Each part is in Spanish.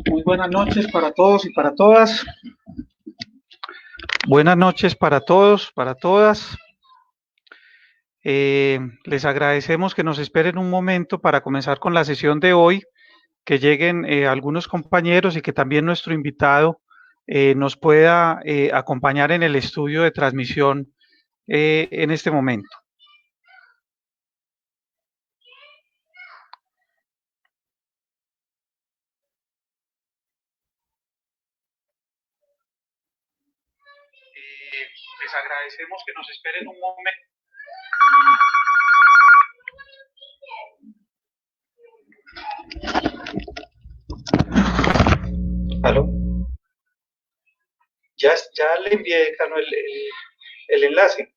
Muy buenas noches para todos y para todas. Buenas noches para todos, para todas. Les agradecemos que nos esperen un momento para comenzar con la sesión de hoy, que lleguen algunos compañeros y que también nuestro invitado nos pueda acompañar en el estudio de transmisión en este momento. Les agradecemos que nos esperen un momento. ¿Aló? Ya le envié, Cano, el enlace.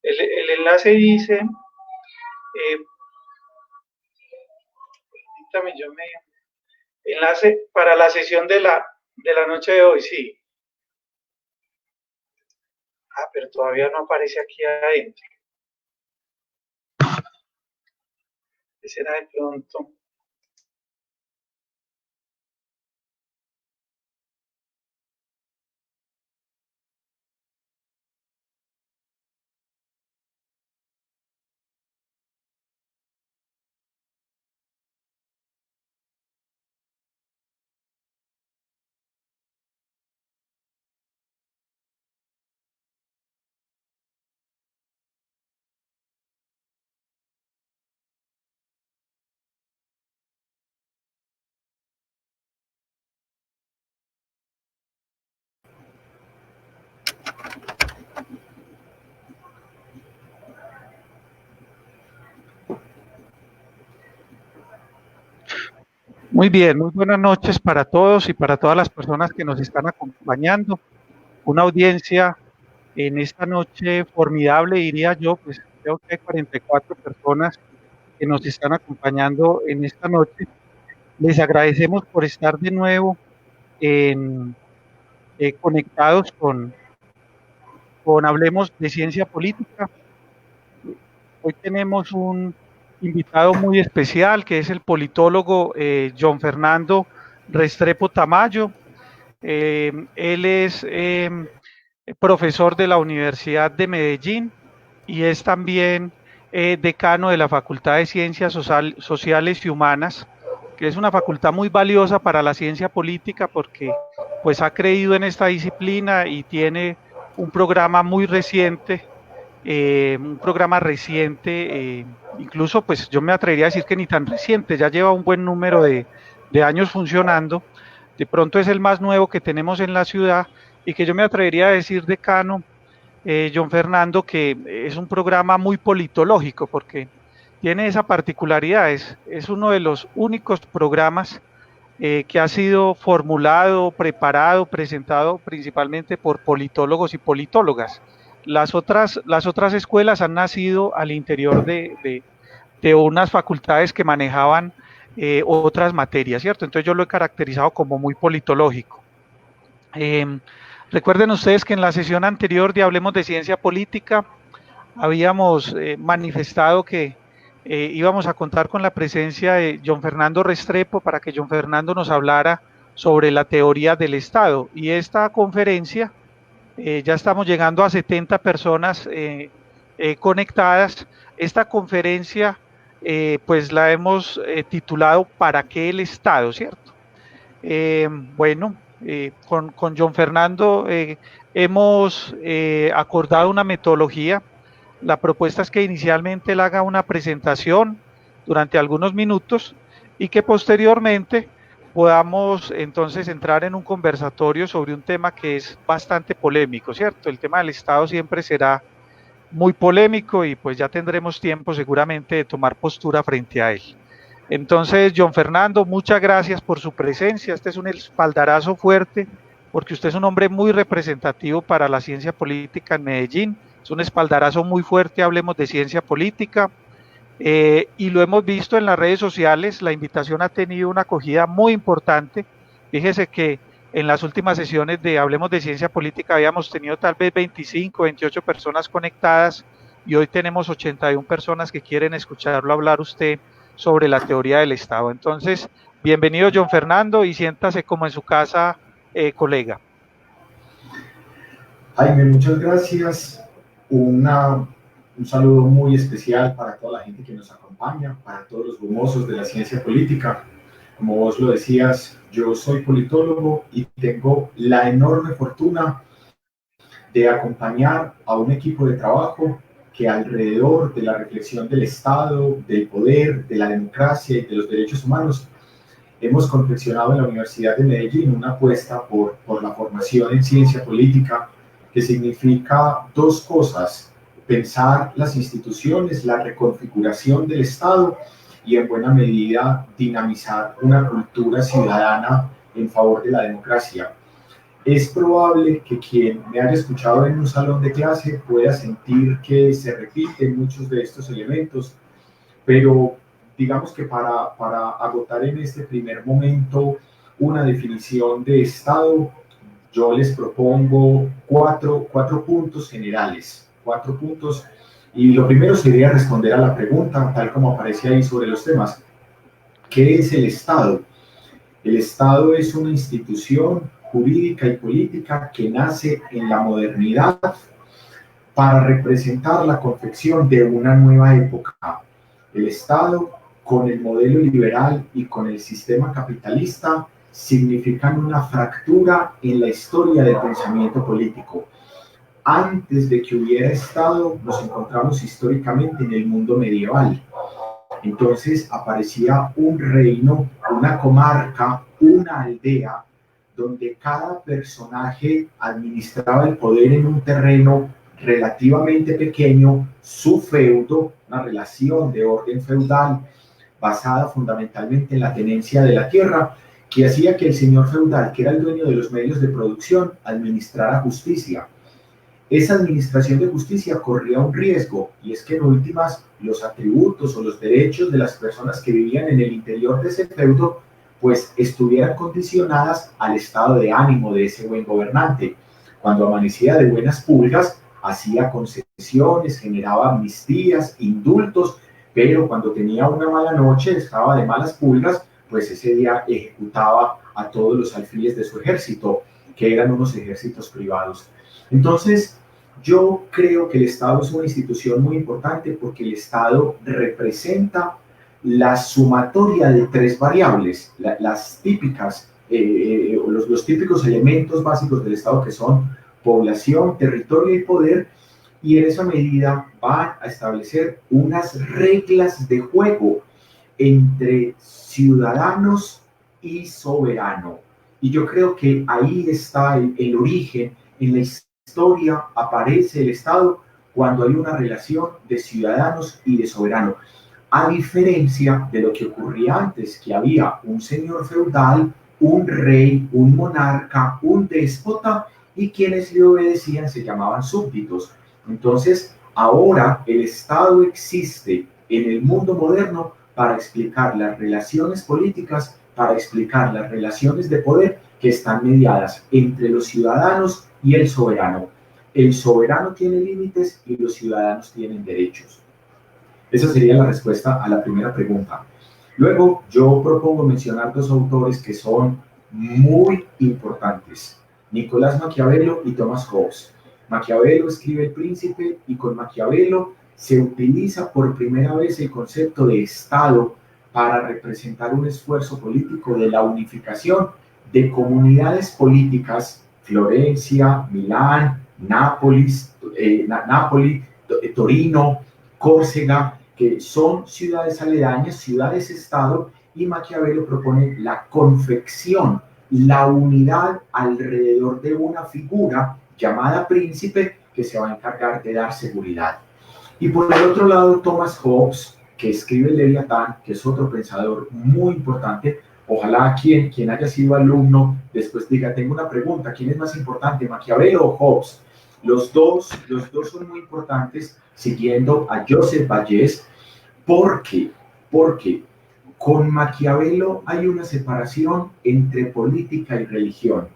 El enlace dice, enlace para la sesión de la noche de hoy, sí. Pero todavía no aparece aquí adentro. ¿Qué será de pronto? Muy bien, muy buenas noches para todos y para todas las personas que nos están acompañando. Una audiencia en esta noche formidable, diría yo, pues creo que hay 44 personas que nos están acompañando en esta noche. Les agradecemos por estar de nuevo conectados con Hablemos de Ciencia Política. Hoy tenemos un invitado muy especial que es el politólogo John Fernando Restrepo Tamayo. Él es profesor de la Universidad de Medellín y es también decano de la Facultad de Ciencias Sociales y Humanas, que es una facultad muy valiosa para la ciencia política porque pues ha creído en esta disciplina y tiene un programa muy reciente, incluso pues yo me atrevería a decir que ni tan reciente, ya lleva un buen número de años funcionando. De pronto es el más nuevo que tenemos en la ciudad y que yo me atrevería a decir, decano, John Fernando, que es un programa muy politológico porque tiene esa particularidad, es uno de los únicos programas que ha sido formulado, preparado, presentado principalmente por politólogos y politólogas. Las otras escuelas han nacido al interior de unas facultades que manejaban otras materias, ¿cierto? Entonces yo lo he caracterizado como muy politológico. Recuerden ustedes que en la sesión anterior de Hablemos de Ciencia Política habíamos manifestado que íbamos a contar con la presencia de John Fernando Restrepo para que John Fernando nos hablara sobre la teoría del Estado. Y esta conferencia, ya estamos llegando a 70 personas conectadas. Esta conferencia, pues la hemos titulado ¿Para qué el Estado?, ¿cierto? Bueno, con John Fernando hemos acordado una metodología. La propuesta es que inicialmente él haga una presentación durante algunos minutos y que posteriormente podamos entonces entrar en un conversatorio sobre un tema que es bastante polémico, ¿cierto? El tema del Estado siempre será muy polémico y pues ya tendremos tiempo seguramente de tomar postura frente a él. Entonces, John Fernando, muchas gracias por su presencia. Este es un espaldarazo fuerte porque usted es un hombre muy representativo para la ciencia política en Medellín. Es un espaldarazo muy fuerte, hablemos de ciencia política. y lo hemos visto en las redes sociales, la invitación ha tenido una acogida muy importante. Fíjese que en las últimas sesiones de Hablemos de Ciencia Política habíamos tenido tal vez 25, 28 personas conectadas y hoy tenemos 81 personas que quieren escucharlo hablar usted sobre la teoría del Estado. Entonces, bienvenido John Fernando y siéntase como en su casa, colega. Jaime, muchas gracias. Un saludo muy especial para toda la gente que nos acompaña, para todos los gomosos de la ciencia política. Como vos lo decías, yo soy politólogo y tengo la enorme fortuna de acompañar a un equipo de trabajo que alrededor de la reflexión del Estado, del poder, de la democracia y de los derechos humanos, hemos confeccionado en la Universidad de Medellín una apuesta por la formación en ciencia política que significa dos cosas: pensar las instituciones, la reconfiguración del Estado y en buena medida dinamizar una cultura ciudadana en favor de la democracia. Es probable que quien me haya escuchado en un salón de clase pueda sentir que se repiten muchos de estos elementos, pero digamos que para agotar en este primer momento una definición de Estado, yo les propongo cuatro puntos generales, 4 puntos, y lo primero sería responder a la pregunta, tal como aparece ahí sobre los temas: ¿qué es el Estado? El Estado es una institución jurídica y política que nace en la modernidad para representar la confección de una nueva época. El Estado, con el modelo liberal y con el sistema capitalista, significan una fractura en la historia del pensamiento político. Antes de que hubiera Estado, nos encontramos históricamente en el mundo medieval. Entonces aparecía un reino, una comarca, una aldea, donde cada personaje administraba el poder en un terreno relativamente pequeño, su feudo, una relación de orden feudal basada fundamentalmente en la tenencia de la tierra, que hacía que el señor feudal, que era el dueño de los medios de producción, administrara justicia. Esa administración de justicia corría un riesgo, y es que en últimas los atributos o los derechos de las personas que vivían en el interior de ese feudo pues estuvieran condicionadas al estado de ánimo de ese buen gobernante. Cuando amanecía de buenas pulgas, hacía concesiones, generaba amnistías, indultos, pero cuando tenía una mala noche, estaba de malas pulgas, pues ese día ejecutaba a todos los alfiles de su ejército, que eran unos ejércitos privados. Entonces, yo creo que el Estado es una institución muy importante porque el Estado representa la sumatoria de tres variables, las típicas, los típicos elementos básicos del Estado, que son población, territorio y poder, y en esa medida van a establecer unas reglas de juego entre ciudadanos y soberano. Y yo creo que ahí está el origen. En la historia aparece el Estado cuando hay una relación de ciudadanos y de soberano, a diferencia de lo que ocurría antes, que había un señor feudal, un rey, un monarca, un déspota, y quienes le obedecían se llamaban súbditos. Entonces, ahora el Estado existe en el mundo moderno para explicar las relaciones políticas, para explicar las relaciones de poder que están mediadas entre los ciudadanos y el soberano. El soberano tiene límites y los ciudadanos tienen derechos. Esa sería la respuesta a la primera pregunta. Luego, yo propongo mencionar dos autores que son muy importantes: Nicolás Maquiavelo y Thomas Hobbes. Maquiavelo escribe El Príncipe, y con Maquiavelo se utiliza por primera vez el concepto de Estado para representar un esfuerzo político de la unificación de comunidades políticas: Florencia, Milán, Nápoles, Nápoli, Torino, Córcega, que son ciudades aledañas, ciudades-estado, y Maquiavelo propone la confección, la unidad alrededor de una figura llamada príncipe que se va a encargar de dar seguridad. Y por el otro lado, Thomas Hobbes, que escribe el Leviatán, que es otro pensador muy importante. Ojalá quien haya sido alumno después diga: tengo una pregunta, ¿quién es más importante, Maquiavelo o Hobbes? Los dos son muy importantes, siguiendo a Joseph Vallès. ¿Por qué? Porque con Maquiavelo hay una separación entre política y religión,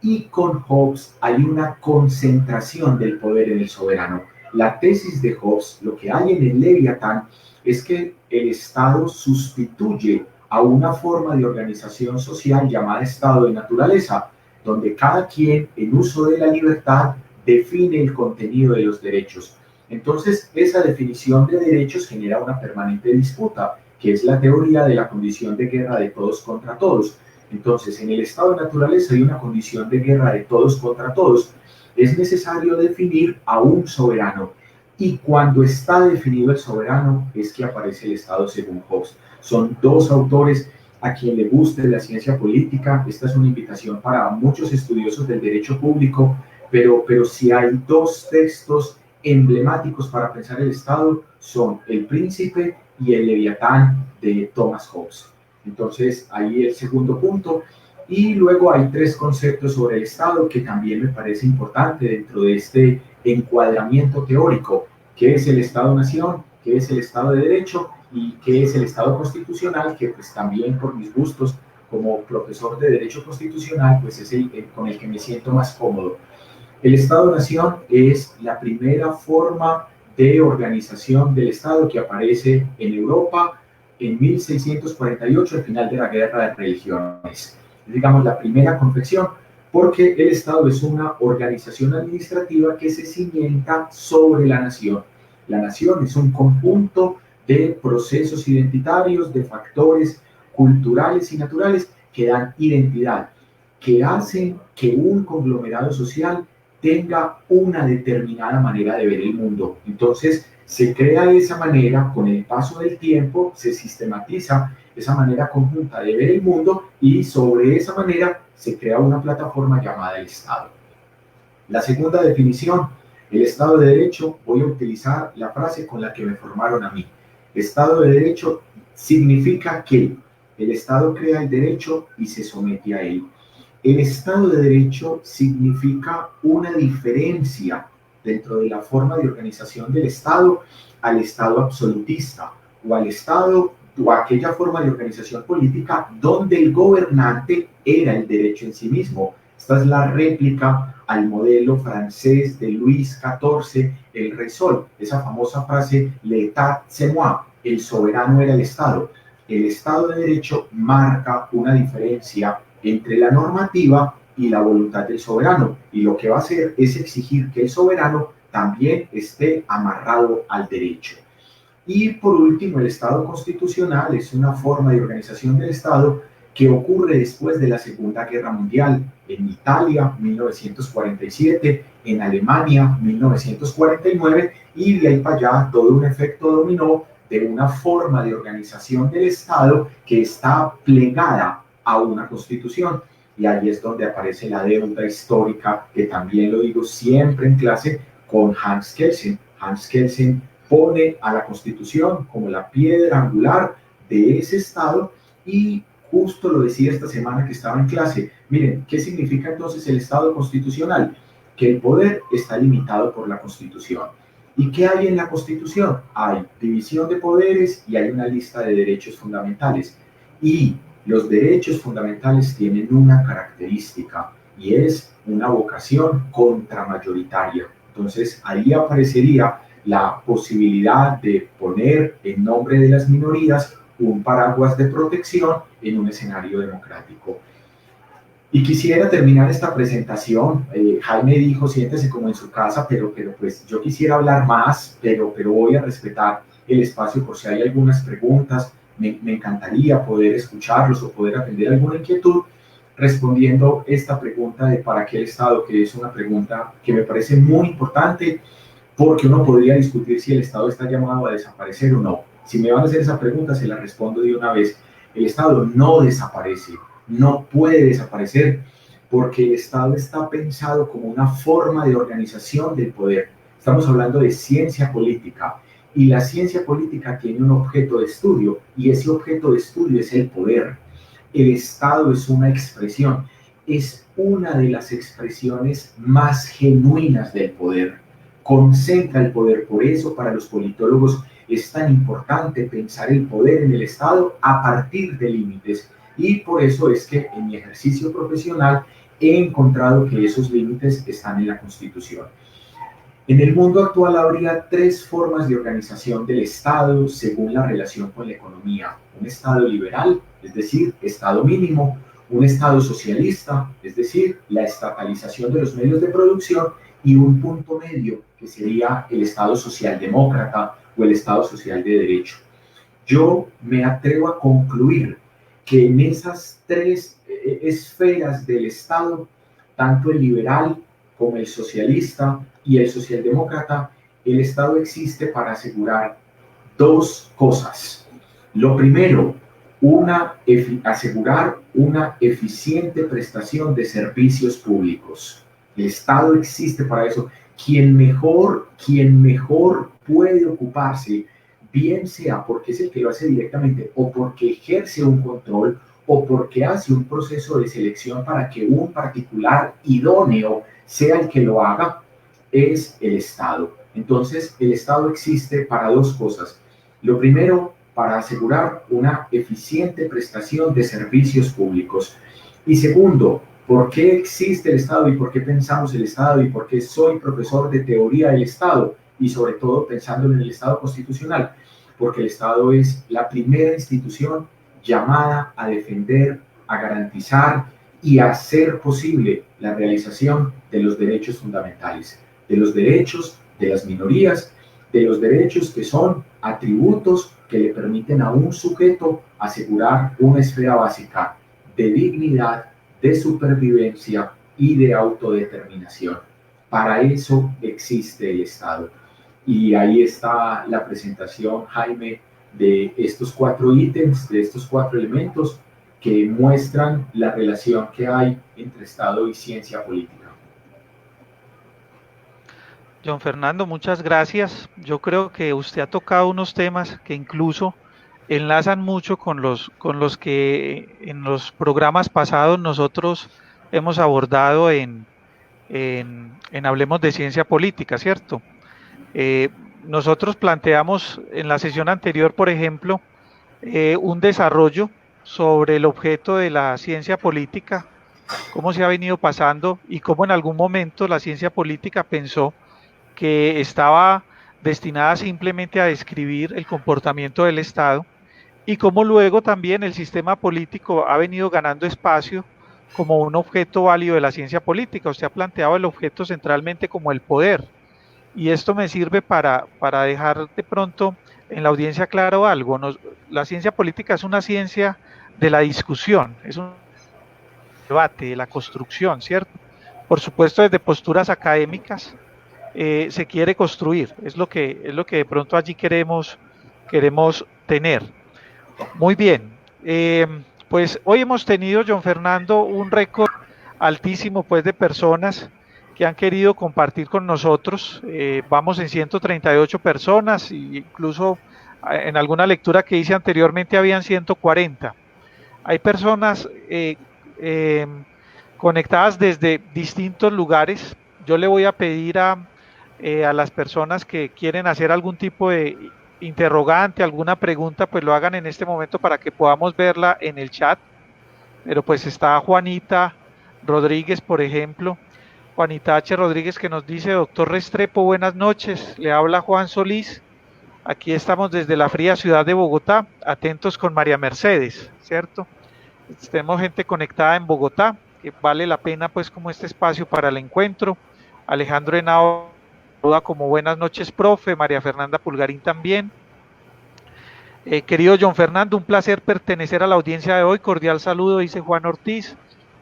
y con Hobbes hay una concentración del poder en el soberano. La tesis de Hobbes, lo que hay en el Leviatán, es que el Estado sustituye a una forma de organización social llamada Estado de naturaleza, donde cada quien, en uso de la libertad, define el contenido de los derechos. Entonces, esa definición de derechos genera una permanente disputa, que es la teoría de la condición de guerra de todos contra todos. Entonces, en el estado de naturaleza hay una condición de guerra de todos contra todos. Es necesario definir a un soberano. Y cuando está definido el soberano, es que aparece el Estado según Hobbes. Son dos autores a quien le guste la ciencia política. Esta es una invitación para muchos estudiosos del derecho público, pero si hay dos textos emblemáticos para pensar el Estado, son El Príncipe y El Leviatán de Thomas Hobbes. Entonces, ahí el segundo punto. Y luego hay tres conceptos sobre el Estado que también me parece importante dentro de este encuadramiento teórico. ¿Qué es el Estado-Nación? ¿Qué es el Estado de Derecho? ¿Y qué es el Estado Constitucional? Que pues también por mis gustos como profesor de Derecho Constitucional, pues es el con el que me siento más cómodo. El Estado-Nación es la primera forma de organización del Estado que aparece en Europa en 1648, al final de la Guerra de Religiones. Es, digamos, la primera confección, porque el Estado es una organización administrativa que se cimienta sobre la nación. La nación es un conjunto de procesos identitarios, de factores culturales y naturales que dan identidad, que hacen que un conglomerado social tenga una determinada manera de ver el mundo. Entonces, se crea de esa manera, con el paso del tiempo, se sistematiza esa manera conjunta de ver el mundo y sobre esa manera se crea una plataforma llamada el Estado. La segunda definición, el Estado de Derecho, voy a utilizar la frase con la que me formaron a mí. Estado de Derecho significa que el Estado crea el derecho y se somete a él. El Estado de Derecho significa una diferencia dentro de la forma de organización del Estado al Estado absolutista o al Estado o a aquella forma de organización política donde el gobernante era el derecho en sí mismo. Esta es la réplica al modelo francés de Luis XIV, el Rey Sol, esa famosa frase, l'état c'est moi, el soberano era el Estado. El Estado de Derecho marca una diferencia entre la normativa y la voluntad del soberano, y lo que va a hacer es exigir que el soberano también esté amarrado al derecho. Y por último, el Estado constitucional es una forma de organización del Estado que ocurre después de la Segunda Guerra Mundial, en Italia 1947, en Alemania 1949, y de ahí para allá todo un efecto dominó de una forma de organización del Estado que está plegada a una constitución. Y ahí es donde aparece la deuda histórica, que también lo digo siempre en clase, con Hans Kelsen. Hans Kelsen pone a la constitución como la piedra angular de ese Estado, y justo lo decía esta semana que estaba en clase. Miren, ¿qué significa entonces el Estado constitucional? Que el poder está limitado por la Constitución. ¿Y qué hay en la Constitución? Hay división de poderes y hay una lista de derechos fundamentales. Y los derechos fundamentales tienen una característica, y es una vocación contramayoritaria. Entonces, ahí aparecería la posibilidad de poner en nombre de las minorías un paraguas de protección en un escenario democrático. Y quisiera terminar esta presentación. Jaime dijo, siéntese como en su casa, pero pues yo quisiera hablar más, pero voy a respetar el espacio por si hay algunas preguntas. Me encantaría poder escucharlos o poder atender alguna inquietud respondiendo esta pregunta de ¿para qué el Estado? Que es una pregunta que me parece muy importante, porque uno podría discutir si el Estado está llamado a desaparecer o no. Si me van a hacer esa pregunta, se la respondo de una vez. El Estado no desaparece, no puede desaparecer, porque el Estado está pensado como una forma de organización del poder. Estamos hablando de ciencia política, y la ciencia política tiene un objeto de estudio, y ese objeto de estudio es el poder. El Estado es una expresión, es una de las expresiones más genuinas del poder. Concentra el poder. Por eso, para los politólogos, es tan importante pensar el poder en el Estado a partir de límites. Y por eso es que en mi ejercicio profesional he encontrado que esos límites están en la Constitución. En el mundo actual habría tres formas de organización del Estado según la relación con la economía. Un Estado liberal, es decir, Estado mínimo; un Estado socialista, es decir, la estatalización de los medios de producción; y un punto medio, que sería el Estado socialdemócrata o el Estado social de derecho. Yo me atrevo a concluir que en esas tres esferas del Estado, tanto el liberal como el socialista y el socialdemócrata, el Estado existe para asegurar dos cosas. Lo primero, asegurar una eficiente prestación de servicios públicos. El Estado existe para eso. Quien mejor puede ocuparse, bien sea porque es el que lo hace directamente o porque ejerce un control o porque hace un proceso de selección para que un particular idóneo sea el que lo haga, es el Estado. Entonces, el Estado existe para dos cosas. Lo primero, para asegurar una eficiente prestación de servicios públicos. Y segundo, ¿por qué existe el Estado y por qué pensamos el Estado y por qué soy profesor de teoría del Estado? Y sobre todo pensando en el Estado constitucional, porque el Estado es la primera institución llamada a defender, a garantizar y a hacer posible la realización de los derechos fundamentales, de los derechos de las minorías, de los derechos que son atributos que le permiten a un sujeto asegurar una esfera básica de dignidad, de supervivencia y de autodeterminación. Para eso existe el Estado. Y ahí está la presentación, Jaime, de estos 4 ítems, de estos 4 elementos que muestran la relación que hay entre Estado y ciencia política. John Fernando, muchas gracias. Yo creo que usted ha tocado unos temas que incluso enlazan mucho con los que en los programas pasados nosotros hemos abordado en Hablemos de Ciencia Política, ¿cierto? Nosotros planteamos en la sesión anterior, por ejemplo, un desarrollo sobre el objeto de la ciencia política, cómo se ha venido pasando y cómo en algún momento la ciencia política pensó que estaba destinada simplemente a describir el comportamiento del Estado y cómo luego también el sistema político ha venido ganando espacio como un objeto válido de la ciencia política. Usted ha planteado el objeto centralmente como el poder. Y esto me sirve para dejar de pronto en la audiencia claro algo. La ciencia política es una ciencia de la discusión, es un debate, de la construcción, ¿cierto? Por supuesto, desde posturas académicas se quiere construir, es lo que de pronto allí queremos tener. Muy bien, pues hoy hemos tenido, John Fernando, un récord altísimo pues de personas que han querido compartir con nosotros. Vamos en 138 personas e incluso en alguna lectura que hice anteriormente habían 140. Hay personas eh, conectadas desde distintos lugares. Yo le voy a pedir a las personas que quieren hacer algún tipo de interrogante, alguna pregunta, pues lo hagan en este momento para que podamos verla en el chat. Pero pues está Juanita Rodríguez, por ejemplo. Juanita H. Rodríguez que nos dice: doctor Restrepo, buenas noches. Le habla Juan Solís. Aquí estamos desde la fría ciudad de Bogotá, atentos con María Mercedes, ¿cierto? Tenemos gente conectada en Bogotá, que vale la pena pues como este espacio para el encuentro. Alejandro Henao saluda como buenas noches, profe. María Fernanda Pulgarín también. Querido John Fernando, un placer pertenecer a la audiencia de hoy. Cordial saludo, dice Juan Ortiz.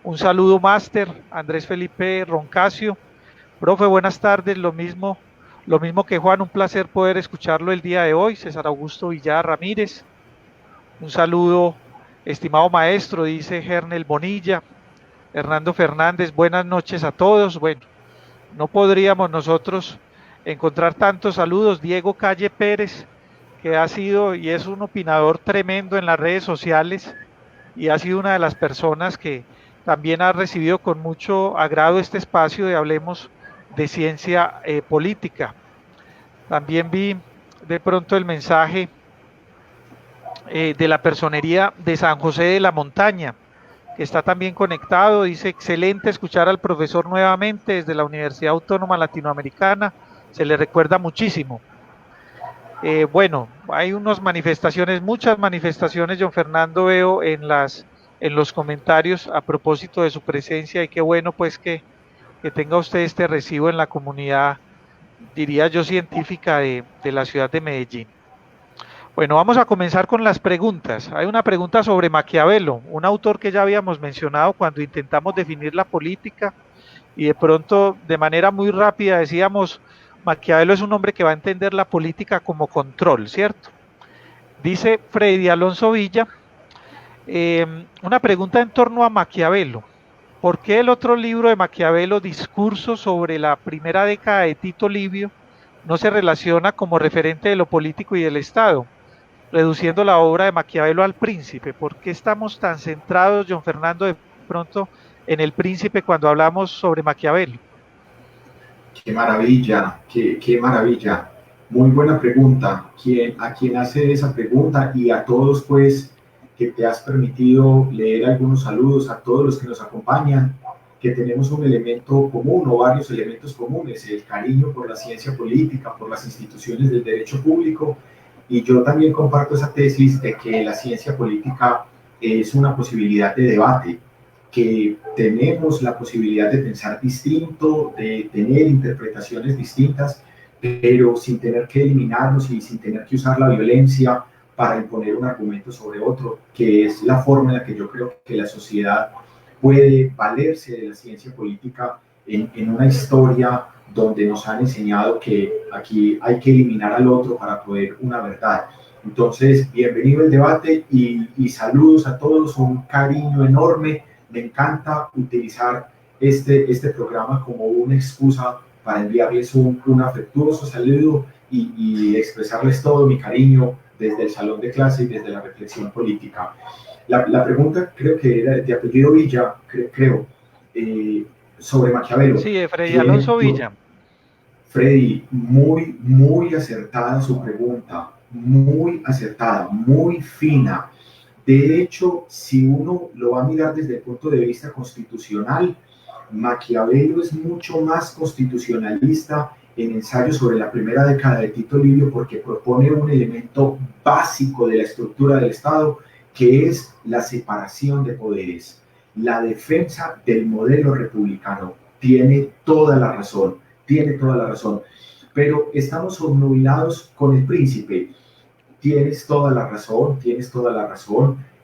Un saludo, máster, Andrés Felipe Roncasio. Profe, buenas tardes, lo mismo que Juan, un placer poder escucharlo el día de hoy. César Augusto Villar Ramírez. Un saludo, estimado maestro, dice Hernel Bonilla. Hernando Fernández, buenas noches a todos. Bueno, no podríamos nosotros encontrar tantos saludos. Diego Calle Pérez, que ha sido y es un opinador tremendo en las redes sociales y ha sido una de las personas que también ha recibido con mucho agrado este espacio de Hablemos de Ciencia Política. También vi de pronto el mensaje de la personería de San José de la Montaña, que está también conectado. Dice: excelente escuchar al profesor nuevamente desde la Universidad Autónoma Latinoamericana, se le recuerda muchísimo. Bueno, hay unas manifestaciones, muchas manifestaciones, John Fernando, veo en los comentarios a propósito de su presencia, y qué bueno pues que tenga usted este recibo en la comunidad, diría yo, científica de la ciudad de Medellín. Bueno, vamos a comenzar con las preguntas. Hay una pregunta sobre Maquiavelo, un autor que ya habíamos mencionado cuando intentamos definir la política, y de pronto de manera muy rápida decíamos: Maquiavelo es un hombre que va a entender la política como control, ¿cierto? Dice Freddy Alonso Villa, una pregunta en torno a Maquiavelo. ¿Por qué el otro libro de Maquiavelo, Discurso sobre la primera década de Tito Livio, no se relaciona como referente de lo político y del Estado, reduciendo la obra de Maquiavelo al Príncipe? ¿Por qué estamos tan centrados, John Fernando, de pronto en el Príncipe cuando hablamos sobre Maquiavelo? Qué maravilla, qué maravilla. Muy buena pregunta. A quien hace esa pregunta y a todos, pues, que te has permitido leer algunos saludos, a todos los que nos acompañan, que tenemos un elemento común o varios elementos comunes: el cariño por la ciencia política, por las instituciones del derecho público. Y yo también comparto esa tesis de que la ciencia política es una posibilidad de debate, que tenemos la posibilidad de pensar distinto, de tener interpretaciones distintas, pero sin tener que eliminarnos y sin tener que usar la violencia para imponer un argumento sobre otro, que es la forma en la que yo creo que la sociedad puede valerse de la ciencia política en una historia donde nos han enseñado que aquí hay que eliminar al otro para poder una verdad. Entonces, bienvenido el debate y saludos a todos, un cariño enorme. Me encanta utilizar este programa como una excusa para enviarles un afectuoso saludo y expresarles todo mi cariño desde el salón de clase y desde la reflexión política. La pregunta creo que era de apellido Villa, creo, sobre Maquiavelo. Sí, de Freddy Alonso Villa. Freddy, muy acertada su pregunta, muy acertada, muy fina. De hecho, si uno lo va a mirar desde el punto de vista constitucional, Maquiavelo es mucho más constitucionalista en Ensayo sobre la primera década de Tito Livio, porque propone un elemento básico de la estructura del Estado, que es la separación de poderes, la defensa del modelo republicano. Tiene toda la razón, pero estamos obnubilados con el Príncipe. Tienes toda la razón.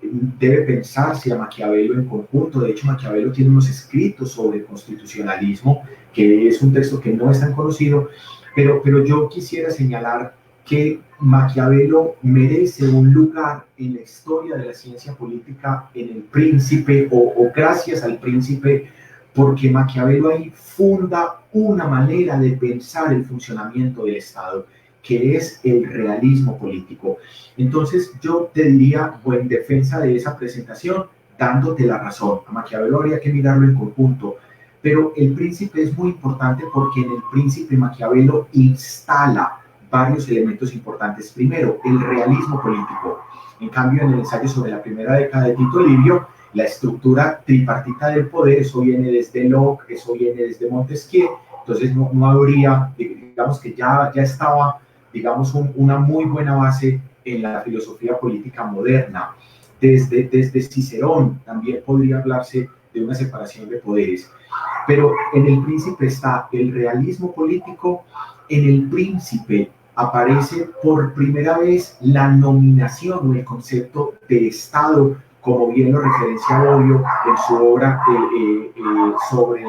Debe pensarse a Maquiavelo en conjunto. De hecho, Maquiavelo tiene unos escritos sobre constitucionalismo, que es un texto que no es tan conocido, pero yo quisiera señalar que Maquiavelo merece un lugar en la historia de la ciencia política, en el Príncipe, o gracias al Príncipe, porque Maquiavelo ahí funda una manera de pensar el funcionamiento del Estado, que es el realismo político. Entonces yo te diría, o en defensa de esa presentación, dándote la razón, a Maquiavelo habría que mirarlo en conjunto, pero el Príncipe es muy importante porque en el Príncipe Maquiavelo instala varios elementos importantes. Primero, el realismo político. En cambio, en el Ensayo sobre la primera década de Tito Livio, la estructura tripartita del poder, eso viene desde Locke, eso viene desde Montesquieu, entonces no habría, digamos que ya estaba, digamos, una muy buena base en la filosofía política moderna. Desde Cicerón también podría hablarse de una separación de poderes. Pero en el Príncipe está el realismo político. En el Príncipe aparece por primera vez la nominación o el concepto de Estado, como bien lo referencia Bobbio en su obra sobre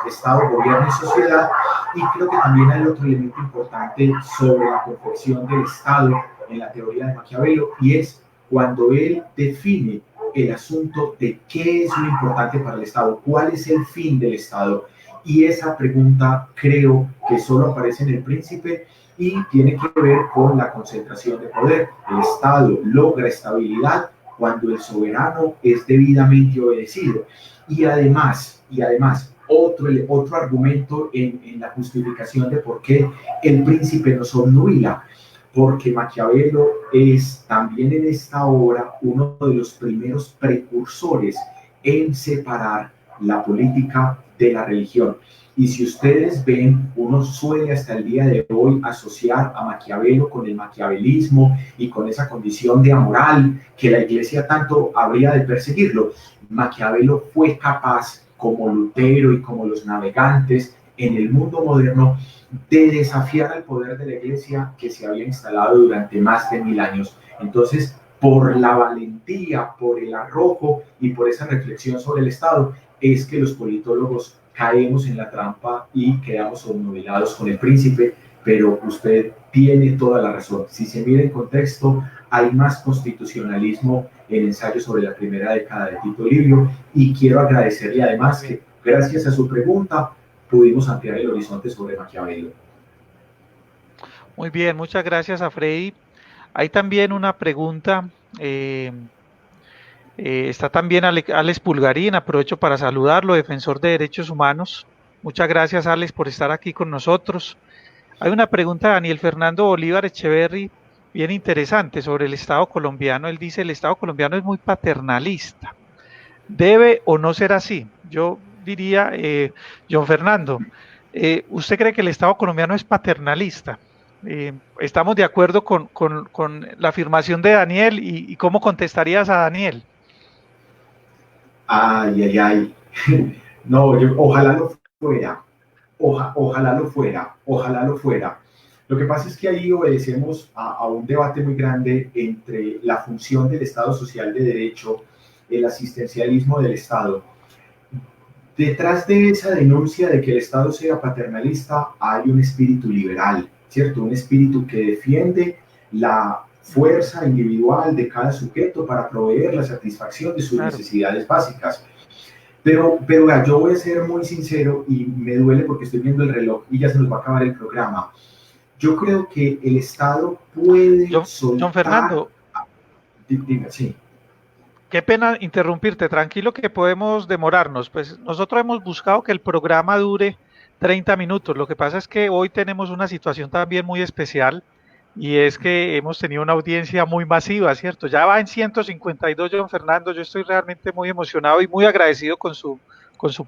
Estado, Gobierno y Sociedad. Y creo que también hay otro elemento importante sobre la concepción del Estado en la teoría de Maquiavelo, y es cuando él define el asunto de qué es lo importante para el Estado, cuál es el fin del Estado. Y esa pregunta creo que solo aparece en el Príncipe y tiene que ver con la concentración de poder. El Estado logra estabilidad cuando el es debidamente obedecido. Y además otro argumento en la justificación de por qué el Príncipe nos obnubila, porque Maquiavelo es también en esta obra uno de los primeros precursores en separar la política de la religión. Y si ustedes ven, uno suele hasta el día de hoy asociar a Maquiavelo con el maquiavelismo y con esa condición de amoral que la iglesia tanto habría de perseguirlo. Maquiavelo fue capaz, como Lutero y como los navegantes en el mundo moderno, de desafiar al poder de la iglesia que se había instalado durante más de 1000 años. Entonces, por la valentía, por el arrojo y por esa reflexión sobre el Estado, es que los politólogos caemos en la trampa y quedamos obnubilados con el príncipe, pero usted tiene toda la razón. Si se mira en contexto, hay más constitucionalismo en Ensayo sobre la primera década de Tito Livio, y quiero agradecerle además que gracias a su pregunta pudimos ampliar el horizonte sobre Maquiavelo. Muy bien, muchas gracias a Freddy. Hay también una pregunta, eh, está también Alex Pulgarín, aprovecho para saludarlo, defensor de derechos humanos. Muchas gracias, Alex, por estar aquí con nosotros. Hay una pregunta de Daniel Fernando Bolívar Echeverry, bien interesante, sobre el Estado colombiano. Él dice, el Estado colombiano es muy paternalista. ¿Debe o no ser así? Yo diría, John Fernando, ¿usted cree que el Estado colombiano es paternalista? ¿Estamos de acuerdo con la afirmación de Daniel y cómo contestarías a Daniel? Ay, ay, ay. No, ojalá lo fuera. Ojalá lo fuera, ojalá lo fuera. Lo que pasa es que ahí obedecemos a un debate muy grande entre la función del Estado social de derecho, el asistencialismo del Estado. Detrás de esa denuncia de que el Estado sea paternalista hay un espíritu liberal, ¿cierto? Un espíritu que defiende la fuerza individual de cada sujeto para proveer la satisfacción de sus necesidades básicas. Pero yo voy a ser muy sincero y me duele porque estoy viendo el reloj y ya se nos va a acabar el programa. Yo creo que el Estado puede soltar... John Fernando, diga, sí. qué pena interrumpirte, tranquilo que podemos demorarnos. Pues nosotros hemos buscado que el programa dure 30 minutos. Lo que pasa es que hoy tenemos una situación también muy especial y es que hemos tenido una audiencia muy masiva, ¿cierto? Ya va en 152, John Fernando. Yo estoy realmente muy emocionado y muy agradecido con su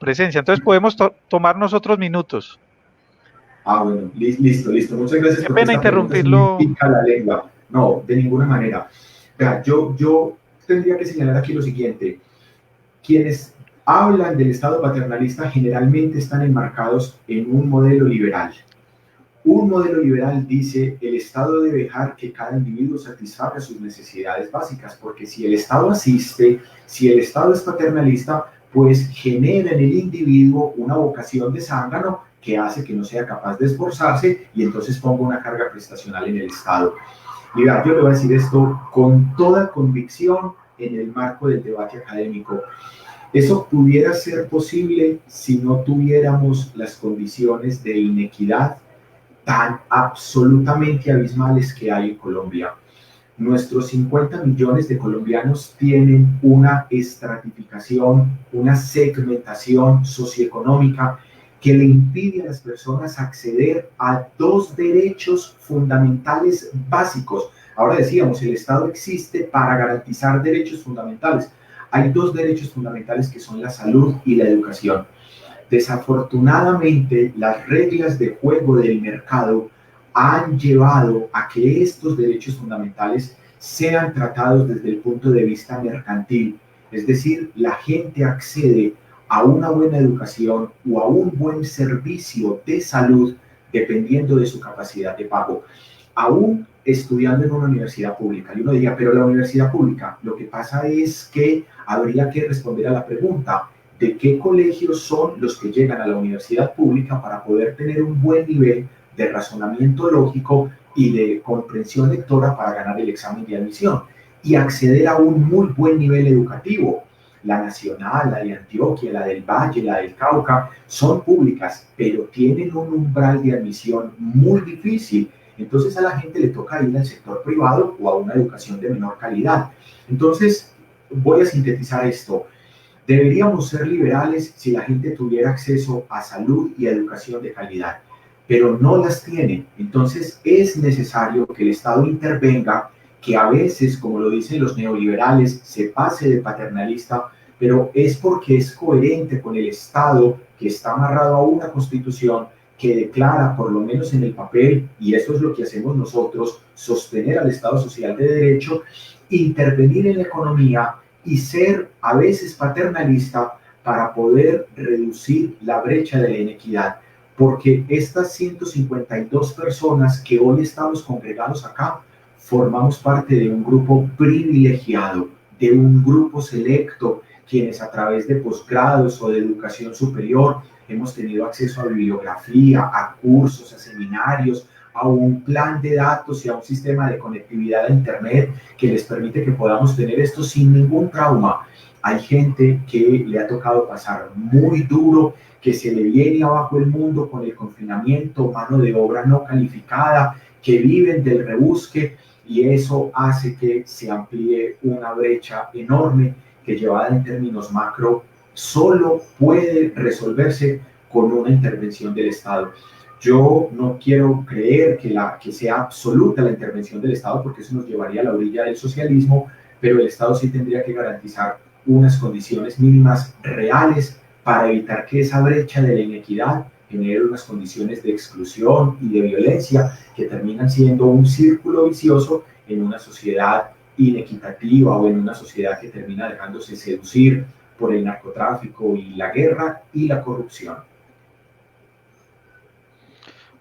presencia. Entonces podemos tomarnos otros minutos. Ah, bueno, listo. Muchas gracias Qué porque pena esta pregunta sí me interrumpirlo. pica la lengua. No, de ninguna manera. Vea, yo tendría que señalar aquí lo siguiente. Quienes hablan del Estado paternalista generalmente están enmarcados en un modelo liberal. Un modelo liberal dice el Estado debe dejar que cada individuo satisfaga sus necesidades básicas, porque si el Estado asiste, si el Estado es paternalista, pues genera en el individuo una vocación de zángano que hace que no sea capaz de esforzarse y entonces ponga una carga prestacional en el Estado. Y vea, yo le voy a decir esto con toda convicción en el marco del debate académico. Eso pudiera ser posible si no tuviéramos las condiciones de inequidad tan absolutamente abismales que hay en Colombia. Nuestros 50 millones de colombianos tienen una estratificación, una segmentación socioeconómica que le impide a las personas acceder a dos derechos fundamentales básicos. Ahora decíamos, el Estado existe para garantizar derechos fundamentales. Hay dos derechos fundamentales que son la salud y la educación. Desafortunadamente, las reglas de juego del mercado han llevado a que estos derechos fundamentales sean tratados desde el punto de vista mercantil. Es decir, la gente accede a una buena educación o a un buen servicio de salud dependiendo de su capacidad de pago. Aún estudiando en una universidad pública. Y uno diría, pero la universidad pública, lo que pasa es que habría que responder a la pregunta, de qué colegios son los que llegan a la universidad pública para poder tener un buen nivel de razonamiento lógico y de comprensión lectora para ganar el examen de admisión y acceder a un muy buen nivel educativo. La Nacional, la de Antioquia, la del Valle, la del Cauca, son públicas, pero tienen un umbral de admisión muy difícil. Entonces a la gente le toca ir al sector privado o a una educación de menor calidad. Entonces, voy a sintetizar esto. Deberíamos ser liberales si la gente tuviera acceso a salud y a educación de calidad. pero no las tiene. Entonces es necesario que el Estado intervenga, que a veces, como lo dicen los neoliberales, se pase de paternalista, pero es porque es coherente con el Estado que está amarrado a una constitución que declara, por lo menos en el papel, y eso es lo que hacemos nosotros, sostener al Estado social de derecho, intervenir en la economía y ser a veces paternalista para poder reducir la brecha de la inequidad. Porque estas 152 personas que hoy estamos congregados acá, formamos parte de un grupo privilegiado, de un grupo selecto, quienes a través de posgrados o de educación superior hemos tenido acceso a bibliografía, a cursos, a seminarios, a un plan de datos y a un sistema de conectividad a Internet que les permite que podamos tener esto sin ningún trauma. Hay gente que le ha tocado pasar muy duro, que se le viene abajo el mundo con el confinamiento, mano de obra no calificada, que viven del rebusque, y eso hace que se amplíe una brecha enorme que, llevada en términos macro, solo puede resolverse con una intervención del Estado. Yo no quiero creer que sea absoluta la intervención del Estado, porque eso nos llevaría a la orilla del socialismo, pero el Estado sí tendría que garantizar unas condiciones mínimas reales para evitar que esa brecha de la inequidad genere unas condiciones de exclusión y de violencia que terminan siendo un círculo vicioso en una sociedad inequitativa o en una sociedad que termina dejándose seducir por el narcotráfico y la guerra y la corrupción.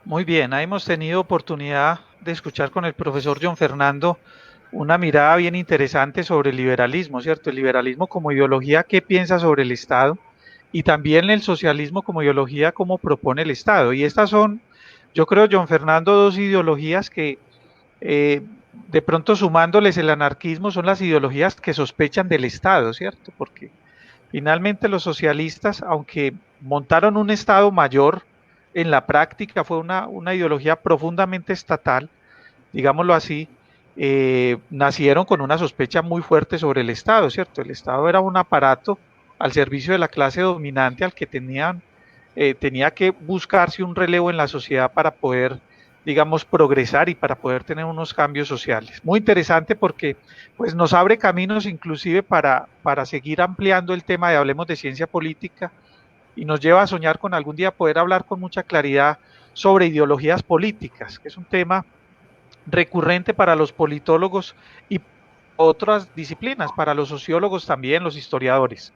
Muy bien, ahí hemos tenido oportunidad de escuchar con el profesor John Fernando una mirada bien interesante sobre el liberalismo, ¿cierto? El liberalismo como ideología, ¿qué piensa sobre el Estado? Y también el socialismo como ideología, ¿cómo propone el Estado? Y estas son, yo creo, John Fernando, dos ideologías que de pronto sumándoles el anarquismo son las ideologías que sospechan del Estado, ¿cierto? Porque finalmente los socialistas, aunque montaron un Estado mayor, en la práctica fue una ideología profundamente estatal, digámoslo así, nacieron con una sospecha muy fuerte sobre el Estado, ¿cierto? El Estado era un aparato al servicio de la clase dominante al que tenía que buscarse un relevo en la sociedad para poder, digamos, progresar y para poder tener unos cambios sociales. Muy interesante porque pues, nos abre caminos inclusive para seguir ampliando el tema de Hablemos de Ciencia Política y nos lleva a soñar con algún día poder hablar con mucha claridad sobre ideologías políticas, que es un tema recurrente para los politólogos y otras disciplinas, para los sociólogos también, los historiadores.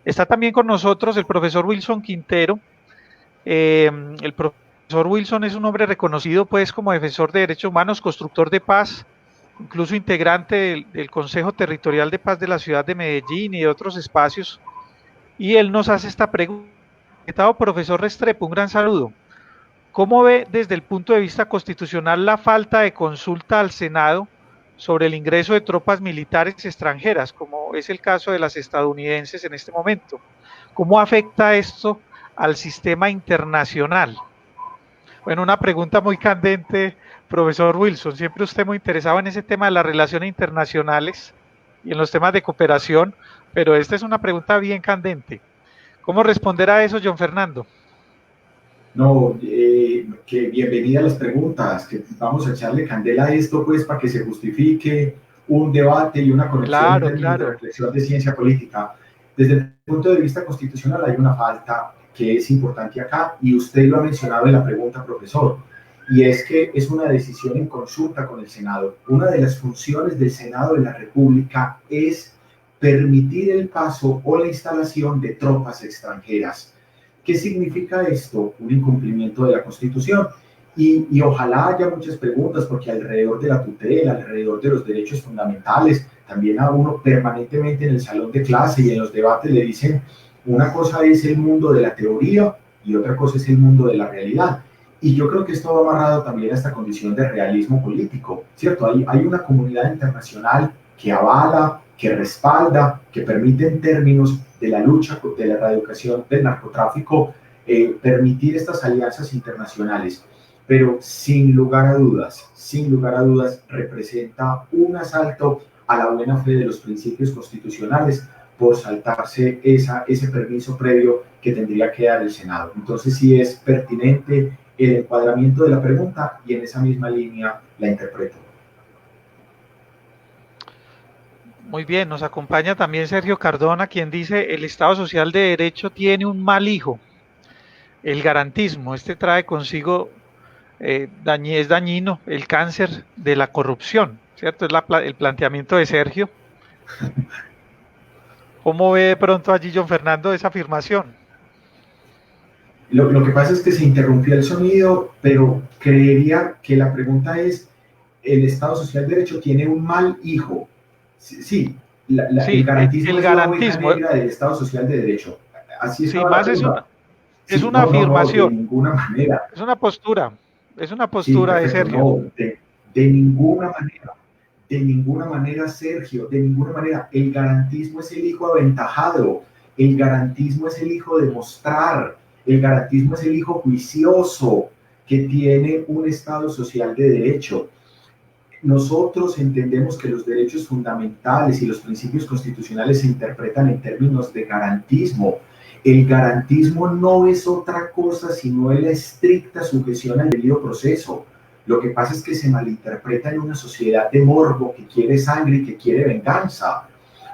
Está también con nosotros el profesor Wilson Quintero. El profesor Wilson es un hombre reconocido pues como defensor de derechos humanos, constructor de paz, incluso integrante del Consejo Territorial de Paz de la ciudad de Medellín y de otros espacios. Y él nos hace esta pregunta. Profesor Restrepo, un gran saludo. ¿Cómo ve desde el punto de vista constitucional la falta de consulta al Senado sobre el ingreso de tropas militares extranjeras, como es el caso de las estadounidenses en este momento? ¿Cómo afecta esto al sistema internacional? Bueno, una pregunta muy candente, profesor Wilson. Siempre usted muy interesado en ese tema de las relaciones internacionales y en los temas de cooperación, pero esta es una pregunta bien candente. ¿Cómo responder a eso, John Fernando? No, que bienvenida a las preguntas, que vamos a echarle candela a esto, pues, para que se justifique un debate y una conexión en términos de reflexión de ciencia política. Desde el punto de vista constitucional hay una falta que es importante acá, y usted lo ha mencionado en la pregunta, profesor, y es que es una decisión en consulta con el Senado. Una de las funciones del Senado de la República es permitir el paso o la instalación de tropas extranjeras. ¿Qué significa esto? Un incumplimiento de la Constitución. Y ojalá haya muchas preguntas, porque alrededor de la tutela, alrededor de los derechos fundamentales, también a uno permanentemente en el salón de clase y en los debates le dicen, una cosa es el mundo de la teoría y otra cosa es el mundo de la realidad. Y yo creo que esto va amarrado también a esta condición de realismo político, ¿cierto? Hay una comunidad internacional que avala, que respalda, que permite en términos de la lucha de la erradicación del narcotráfico, permitir estas alianzas internacionales. Pero sin lugar a dudas, representa un asalto a la buena fe de los principios constitucionales por saltarse ese permiso previo que tendría que dar el Senado. Entonces sí es pertinente, el encuadramiento de la pregunta y en esa misma línea la interpreto. Muy bien, nos acompaña también Sergio Cardona, quien dice, el Estado Social de Derecho tiene un mal hijo, el garantismo. Este trae consigo, es dañino, el cáncer de la corrupción, ¿cierto? Es el planteamiento de Sergio. ¿Cómo ve de pronto allí John Fernando esa afirmación? Lo que pasa es que se interrumpió el sonido, pero creería que la pregunta es, ¿el Estado Social de Derecho tiene un mal hijo? Sí, sí, el Sí, garantismo el es la oveja garantismo, negra del Estado Social de Derecho. Así sí, estaba la más pregunta. es Sí, una no, no, no, de afirmación, ninguna manera. es una Sí, postura de perfecto, Sergio. no, de ninguna manera, Sergio, de ninguna manera. El garantismo es el hijo aventajado, el garantismo es el hijo de mostrar, el garantismo es el hijo juicioso que tiene un Estado social de derecho. Nosotros entendemos que los derechos fundamentales y los principios constitucionales se interpretan en términos de garantismo. El garantismo no es otra cosa sino la estricta sujeción al debido proceso. Lo que pasa es que se malinterpreta en una sociedad de morbo que quiere sangre y que quiere venganza.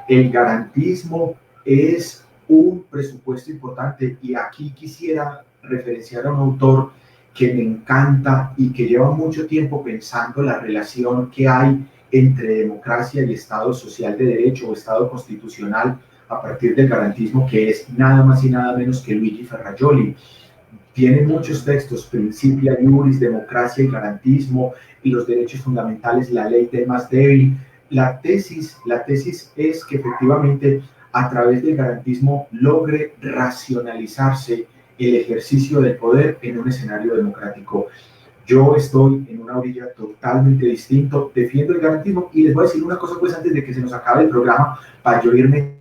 El garantismo es un presupuesto importante y aquí quisiera referenciar a un autor que me encanta y que lleva mucho tiempo pensando la relación que hay entre democracia y Estado social de derecho o Estado constitucional a partir del garantismo, que es nada más y nada menos que Luigi Ferrajoli. Tiene muchos textos, Principia Iuris, Democracia y Garantismo, y los derechos fundamentales, la ley del más débil. La tesis es que efectivamente a través del garantismo logre racionalizarse el ejercicio del poder en un escenario democrático. Yo estoy en una orilla totalmente distinto, defiendo el garantismo y les voy a decir una cosa pues antes de que se nos acabe el programa para yo irme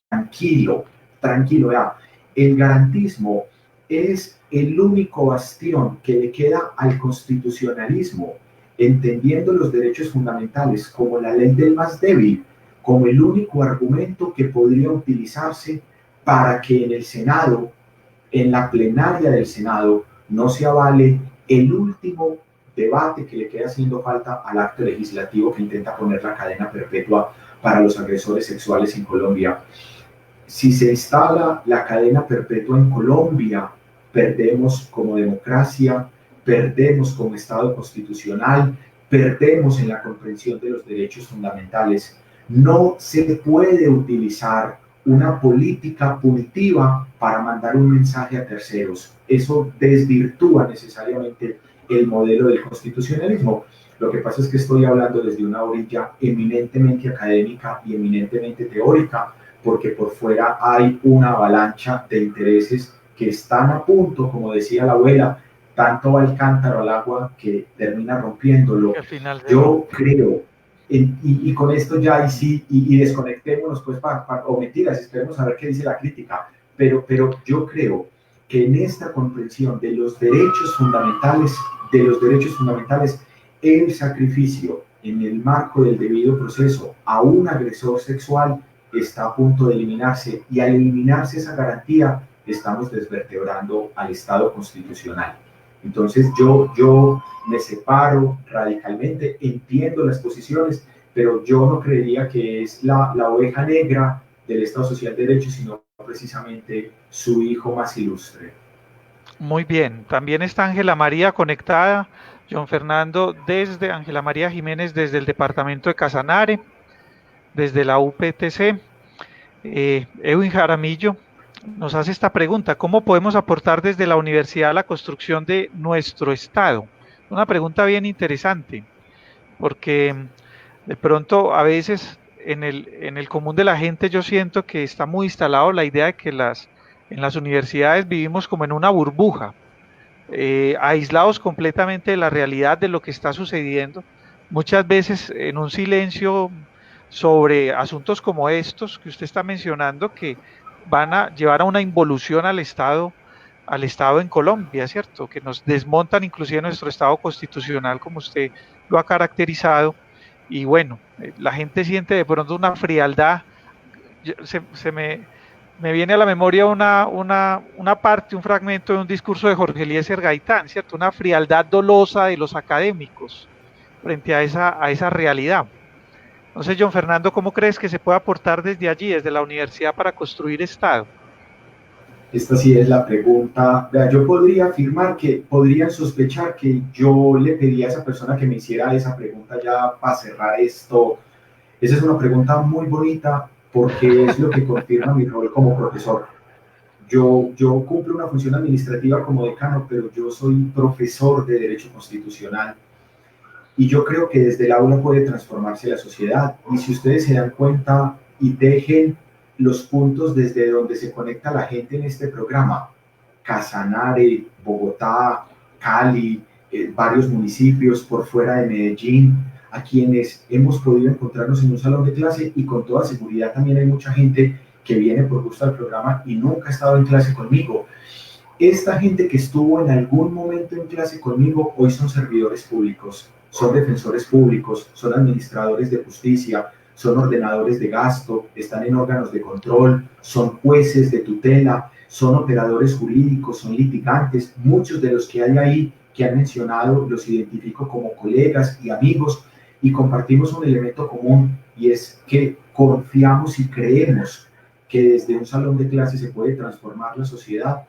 tranquilo, tranquilo ya. El garantismo es el único bastión que le queda al constitucionalismo, entendiendo los derechos fundamentales como la ley del más débil, como el único argumento que podría utilizarse para que en el Senado, en la plenaria del Senado, no se avale el último debate que le queda haciendo falta al acto legislativo que intenta poner la cadena perpetua para los agresores sexuales en Colombia. Si se instala la cadena perpetua en Colombia, perdemos como democracia, perdemos como Estado constitucional, perdemos en la comprensión de los derechos fundamentales. No se puede utilizar una política punitiva para mandar un mensaje a terceros. Eso desvirtúa necesariamente el modelo del constitucionalismo. Lo que pasa es que estoy hablando desde una orilla eminentemente académica y eminentemente teórica, porque por fuera hay una avalancha de intereses que están a punto, como decía la abuela, tanto va el cántaro al agua que termina rompiéndolo. Que al final se Yo rompe. creo, y con esto ya y sí, y desconectémonos pues, o mentiras, esperemos a ver qué dice la crítica, pero yo creo que en esta comprensión de los derechos fundamentales, el sacrificio en el marco del debido proceso a un agresor sexual está a punto de eliminarse, y al eliminarse esa garantía estamos desvertebrando al Estado constitucional. Entonces yo me separo radicalmente, entiendo las posiciones, pero yo no creería que es la oveja negra del Estado Social de Derecho, sino precisamente su hijo más ilustre. Muy bien, también está Ángela María conectada, John Fernando desde Ángela María Jiménez desde el departamento de Casanare, desde la UPTC. Edwin Jaramillo nos hace esta pregunta: ¿cómo podemos aportar desde la universidad a la construcción de nuestro Estado? Una pregunta bien interesante, porque de pronto a veces en el común de la gente yo siento que está muy instalado la idea de que en las universidades vivimos como en una burbuja, aislados completamente de la realidad de lo que está sucediendo, muchas veces en un silencio sobre asuntos como estos que usted está mencionando, que van a llevar a una involución al Estado en Colombia, ¿cierto? Que nos desmontan inclusive nuestro Estado constitucional, como usted lo ha caracterizado, y bueno, la gente siente de pronto una frialdad, se me me viene a la memoria una parte, un fragmento de un discurso de Jorge Eliezer Gaitán, ¿cierto? Una frialdad dolosa de los académicos frente a esa realidad. Entonces, John Fernando, ¿cómo crees que se puede aportar desde allí, desde la universidad, para construir Estado? Esta sí es la pregunta. Vea, yo podría afirmar que podrían sospechar que yo le pedí a esa persona que me hiciera esa pregunta ya para cerrar esto. Esa es una pregunta muy bonita porque es lo que confirma mi rol como profesor. Yo cumplo una función administrativa como decano, pero yo soy profesor de Derecho Constitucional y yo creo que desde el aula puede transformarse la sociedad. Y si ustedes se dan cuenta y dejen los puntos desde donde se conecta la gente en este programa, Casanare, Bogotá, Cali, varios municipios por fuera de Medellín, a quienes hemos podido encontrarnos en un salón de clase, y con toda seguridad también hay mucha gente que viene por gusto al programa y nunca ha estado en clase conmigo. Esta gente que estuvo en algún momento en clase conmigo hoy son servidores públicos, son defensores públicos, son administradores de justicia, son ordenadores de gasto, están en órganos de control, son jueces de tutela, son operadores jurídicos, son litigantes. Muchos de los que hay ahí que han mencionado los identifico como colegas y amigos, y compartimos un elemento común, y es que confiamos y creemos que desde un salón de clase se puede transformar la sociedad,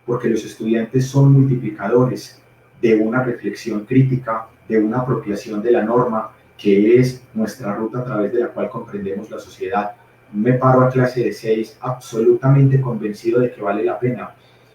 porque los estudiantes son multiplicadores de una reflexión crítica, de una apropiación de la norma, que es nuestra ruta a través de la cual comprendemos la sociedad. Me paro a clase de 6 absolutamente convencido de que vale la pena,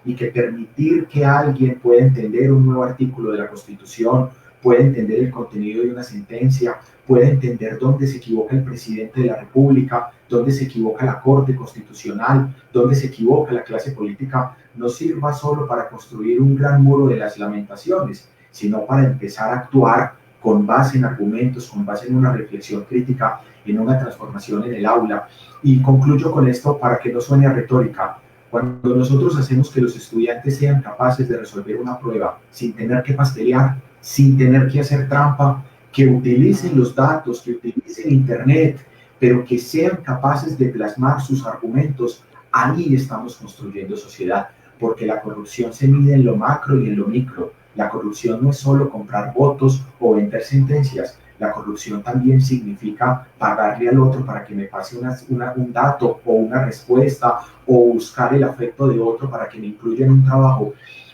y que permitir que alguien pueda entender un nuevo artículo de la Constitución, pueda entender el contenido de una sentencia, pueda entender dónde se equivoca el presidente de la República, dónde se equivoca la Corte Constitucional, dónde se equivoca la clase política, no sirva solo para construir un gran muro de las lamentaciones, sino para empezar a actuar con base en argumentos, con base en una reflexión crítica, en una transformación en el aula. Y concluyo con esto para que no suene a retórica. Cuando nosotros hacemos que los estudiantes sean capaces de resolver una prueba sin tener que pastelear, sin tener que hacer trampa, que utilicen los datos, que utilicen Internet, pero que sean capaces de plasmar sus argumentos, ahí estamos construyendo sociedad, porque la corrupción se mide en lo macro y en lo micro. La corrupción no es solo comprar votos o vender sentencias. La corrupción también significa pagarle al otro para que me pase un dato o una respuesta, o buscar el afecto de otro para que me incluya en un trabajo.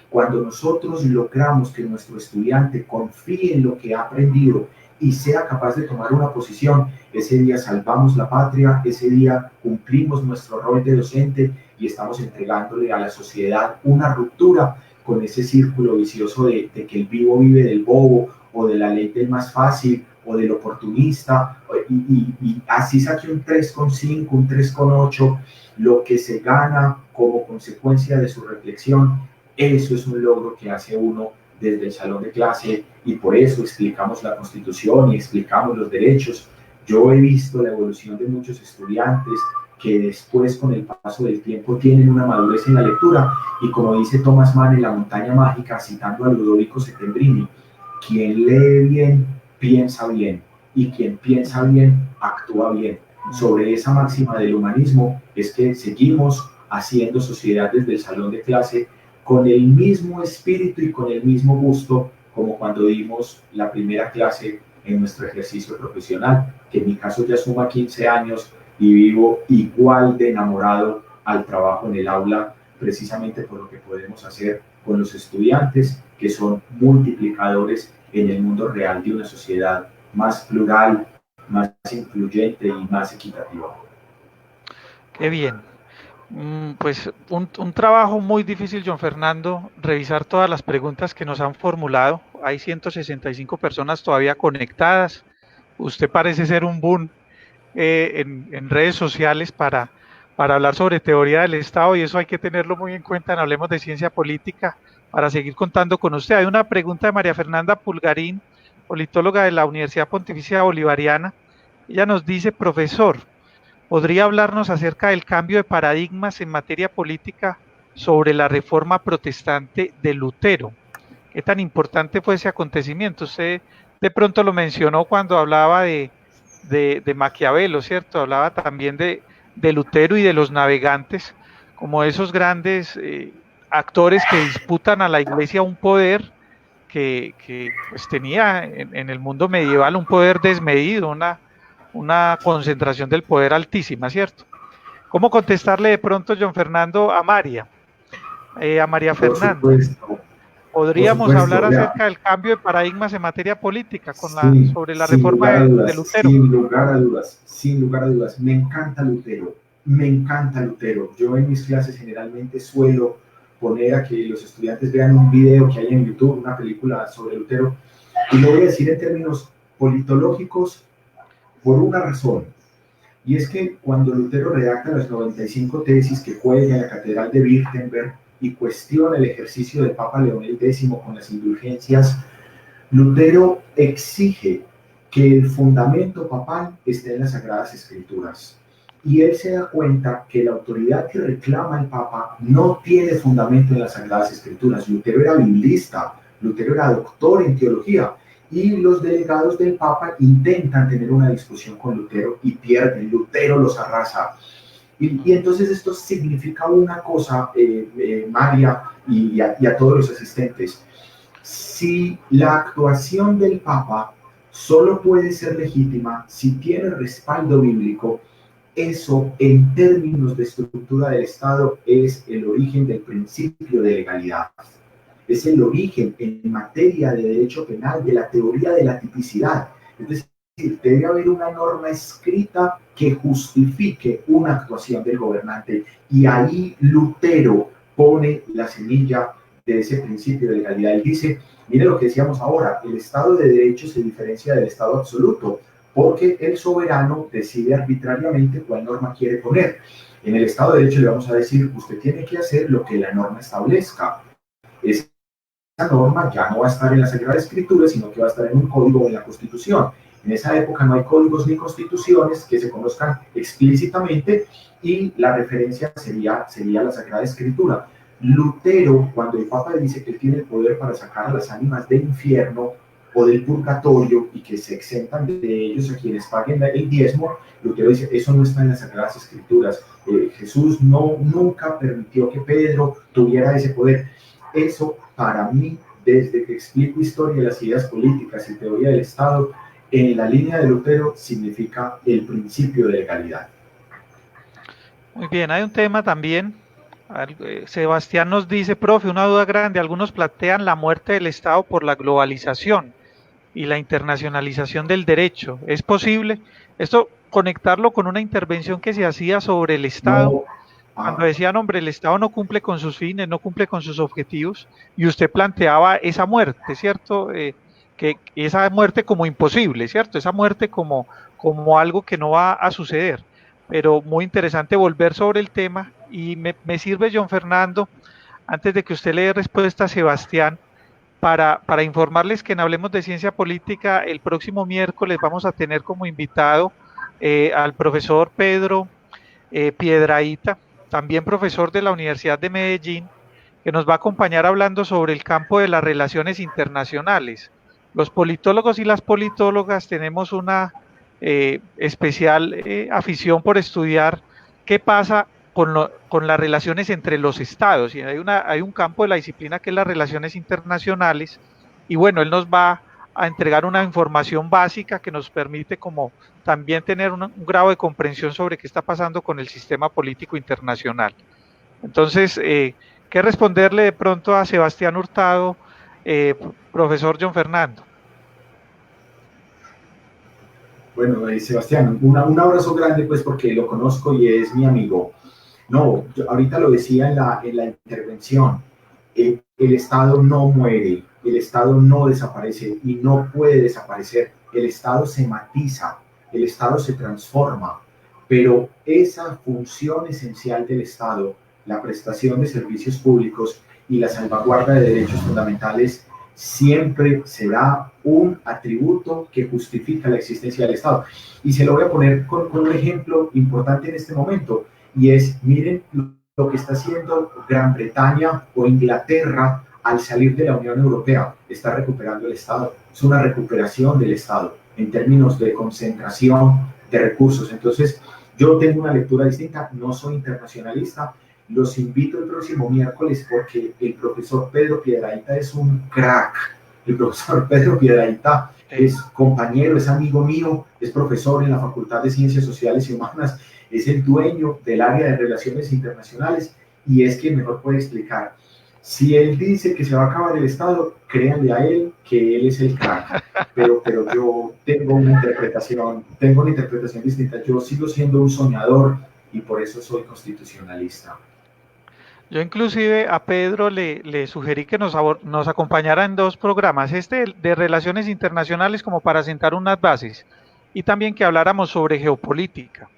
Cuando nosotros logramos que nuestro estudiante confíe en lo que ha aprendido y sea capaz de tomar una posición, ese día salvamos la patria, ese día cumplimos nuestro rol de docente y estamos entregándole a la sociedad una ruptura con ese círculo vicioso de que el vivo vive del bobo, o de la ley del más fácil, o del oportunista, y así saque un 3,5, un 3,8, lo que se gana como consecuencia de su reflexión, eso es un logro que hace uno desde el salón de clase, y por eso explicamos la Constitución y explicamos los derechos. Yo he visto la evolución de muchos estudiantes que después, con el paso del tiempo, tienen una madurez en la lectura, y como dice Thomas Mann en La montaña mágica, citando a Ludovico Settembrini, quien lee bien, piensa bien, y quien piensa bien, actúa bien. Sobre esa máxima del humanismo es que seguimos haciendo sociedad desde el salón de clase, con el mismo espíritu y con el mismo gusto como cuando dimos la primera clase en nuestro ejercicio profesional, que en mi caso ya suma 15 años, y vivo igual de enamorado al trabajo en el aula, precisamente por lo que podemos hacer con los estudiantes, que son multiplicadores en el mundo real de una sociedad más plural, más incluyente y más equitativa. Qué bien. Pues un trabajo muy difícil, John Fernando, revisar todas las preguntas que nos han formulado. Hay 165 personas todavía conectadas. Usted parece ser un boom en redes sociales para hablar sobre teoría del Estado, y eso hay que tenerlo muy en cuenta en Hablemos de Ciencia Política para seguir contando con usted. Hay una pregunta de María Fernanda Pulgarín, politóloga de la Universidad Pontificia Bolivariana. Ella nos dice: profesor, ¿podría hablarnos acerca del cambio de paradigmas en materia política sobre la reforma protestante de Lutero? ¿Qué tan importante fue ese acontecimiento? Usted de pronto lo mencionó cuando hablaba de Maquiavelo, ¿cierto? Hablaba también de Lutero y de los navegantes, como esos grandes actores que disputan a la iglesia un poder que pues tenía en el mundo medieval un poder desmedido, una concentración del poder altísima, ¿cierto? ¿Cómo contestarle de pronto, John Fernando, a María Por Fernanda? supuesto, por Podríamos hablar supuesto, vea, acerca del cambio de paradigmas en materia política sí, sobre la sin reforma lugar a de dudas, Lutero. sin lugar a dudas, sin lugar a dudas, me encanta Lutero, me encanta Lutero. Yo en mis clases generalmente suelo poner a que los estudiantes vean un video que hay en YouTube, una película sobre Lutero, y lo voy a decir en términos politológicos por una razón. Y es que cuando Lutero redacta las 95 tesis que cuelga en la Catedral de Wittenberg y cuestiona el ejercicio del Papa León X con las indulgencias, Lutero exige que el fundamento papal esté en las Sagradas Escrituras. Y él se da cuenta que la autoridad que reclama el Papa no tiene fundamento en las Sagradas Escrituras. Lutero era biblista, Lutero era doctor en teología, y los delegados del Papa intentan tener una discusión con Lutero y pierden. Lutero los arrasa. Y entonces esto significa una cosa, María y a todos los asistentes. Si la actuación del Papa solo puede ser legítima si tiene respaldo bíblico, eso en términos de estructura del Estado es el origen del principio de legalidad. Es el origen en materia de derecho penal de la teoría de la tipicidad. Es decir, debe haber una norma escrita que justifique una actuación del gobernante, y ahí Lutero pone la semilla de ese principio de legalidad. Él dice, mire lo que decíamos ahora, el Estado de Derecho se diferencia del Estado absoluto, porque el soberano decide arbitrariamente cuál norma quiere poner. En el Estado de Derecho le vamos a decir, usted tiene que hacer lo que la norma establezca. Esa norma ya no va a estar en la Sagrada Escritura, sino que va a estar en un código o en la Constitución. En esa época no hay códigos ni constituciones que se conozcan explícitamente, y la referencia sería la Sagrada Escritura. Lutero, cuando el Papa dice que él tiene el poder para sacar a las ánimas del infierno o del purgatorio y que se exentan de ellos a quienes paguen el diezmo, Lutero dice, eso no está en las Sagradas Escrituras. Jesús nunca permitió que Pedro tuviera ese poder. Eso, para mí, desde que explico historia de las ideas políticas y teoría del Estado, en la línea de Lutero significa el principio de legalidad. Muy bien, hay un tema también. Sebastián nos dice, profe, una duda grande. Algunos plantean la muerte del Estado por la globalización y la internacionalización del derecho. ¿Es posible esto conectarlo con una intervención que se hacía sobre el Estado? No, Cuando decían, hombre, el Estado no cumple con sus fines, no cumple con sus objetivos, y usted planteaba esa muerte, ¿cierto? Que esa muerte como imposible, ¿cierto? Esa muerte como algo que no va a suceder. Pero muy interesante volver sobre el tema, y me sirve, John Fernando, antes de que usted le dé respuesta a Sebastián, para informarles que en Hablemos de Ciencia Política el próximo miércoles vamos a tener como invitado al profesor Pedro Piedrahita, también profesor de la Universidad de Medellín, que nos va a acompañar hablando sobre el campo de las relaciones internacionales. Los politólogos y las politólogas tenemos una especial afición por estudiar qué pasa con las relaciones entre los estados, y hay un campo de la disciplina que es las relaciones internacionales, y bueno, él nos va a entregar una información básica que nos permite como también tener un grado de comprensión sobre qué está pasando con el sistema político internacional. Entonces, ¿qué responderle de pronto a Sebastián Hurtado, profesor John Fernando? bueno, Sebastián, un abrazo grande, pues, porque lo conozco y es mi amigo. No, yo ahorita lo decía en la intervención, el Estado no muere, el Estado no desaparece y no puede desaparecer. El Estado se matiza, el Estado se transforma, pero esa función esencial del Estado, la prestación de servicios públicos y la salvaguarda de derechos fundamentales, siempre será un atributo que justifica la existencia del Estado. Y se lo voy a poner con un ejemplo importante en este momento, y es, miren lo que está haciendo Gran Bretaña o Inglaterra al salir de la Unión Europea. Está recuperando el Estado. Es una recuperación del Estado en términos de concentración de recursos. Entonces, yo tengo una lectura distinta, no soy internacionalista, Los invito el próximo miércoles porque el profesor Pedro Piedrahita es un crack. El profesor Pedro Piedrahita es compañero, es amigo mío, es profesor en la Facultad de Ciencias Sociales y Humanas, es el dueño del área de Relaciones Internacionales y es quien mejor puede explicar. Si él dice que se va a acabar el Estado, créanle a él que él es el crack. Pero yo tengo una interpretación distinta. Yo sigo siendo un soñador y por eso soy constitucionalista. Yo inclusive a Pedro le sugerí que nos acompañara en dos programas, este de Relaciones Internacionales como para sentar unas bases y también que habláramos sobre geopolítica,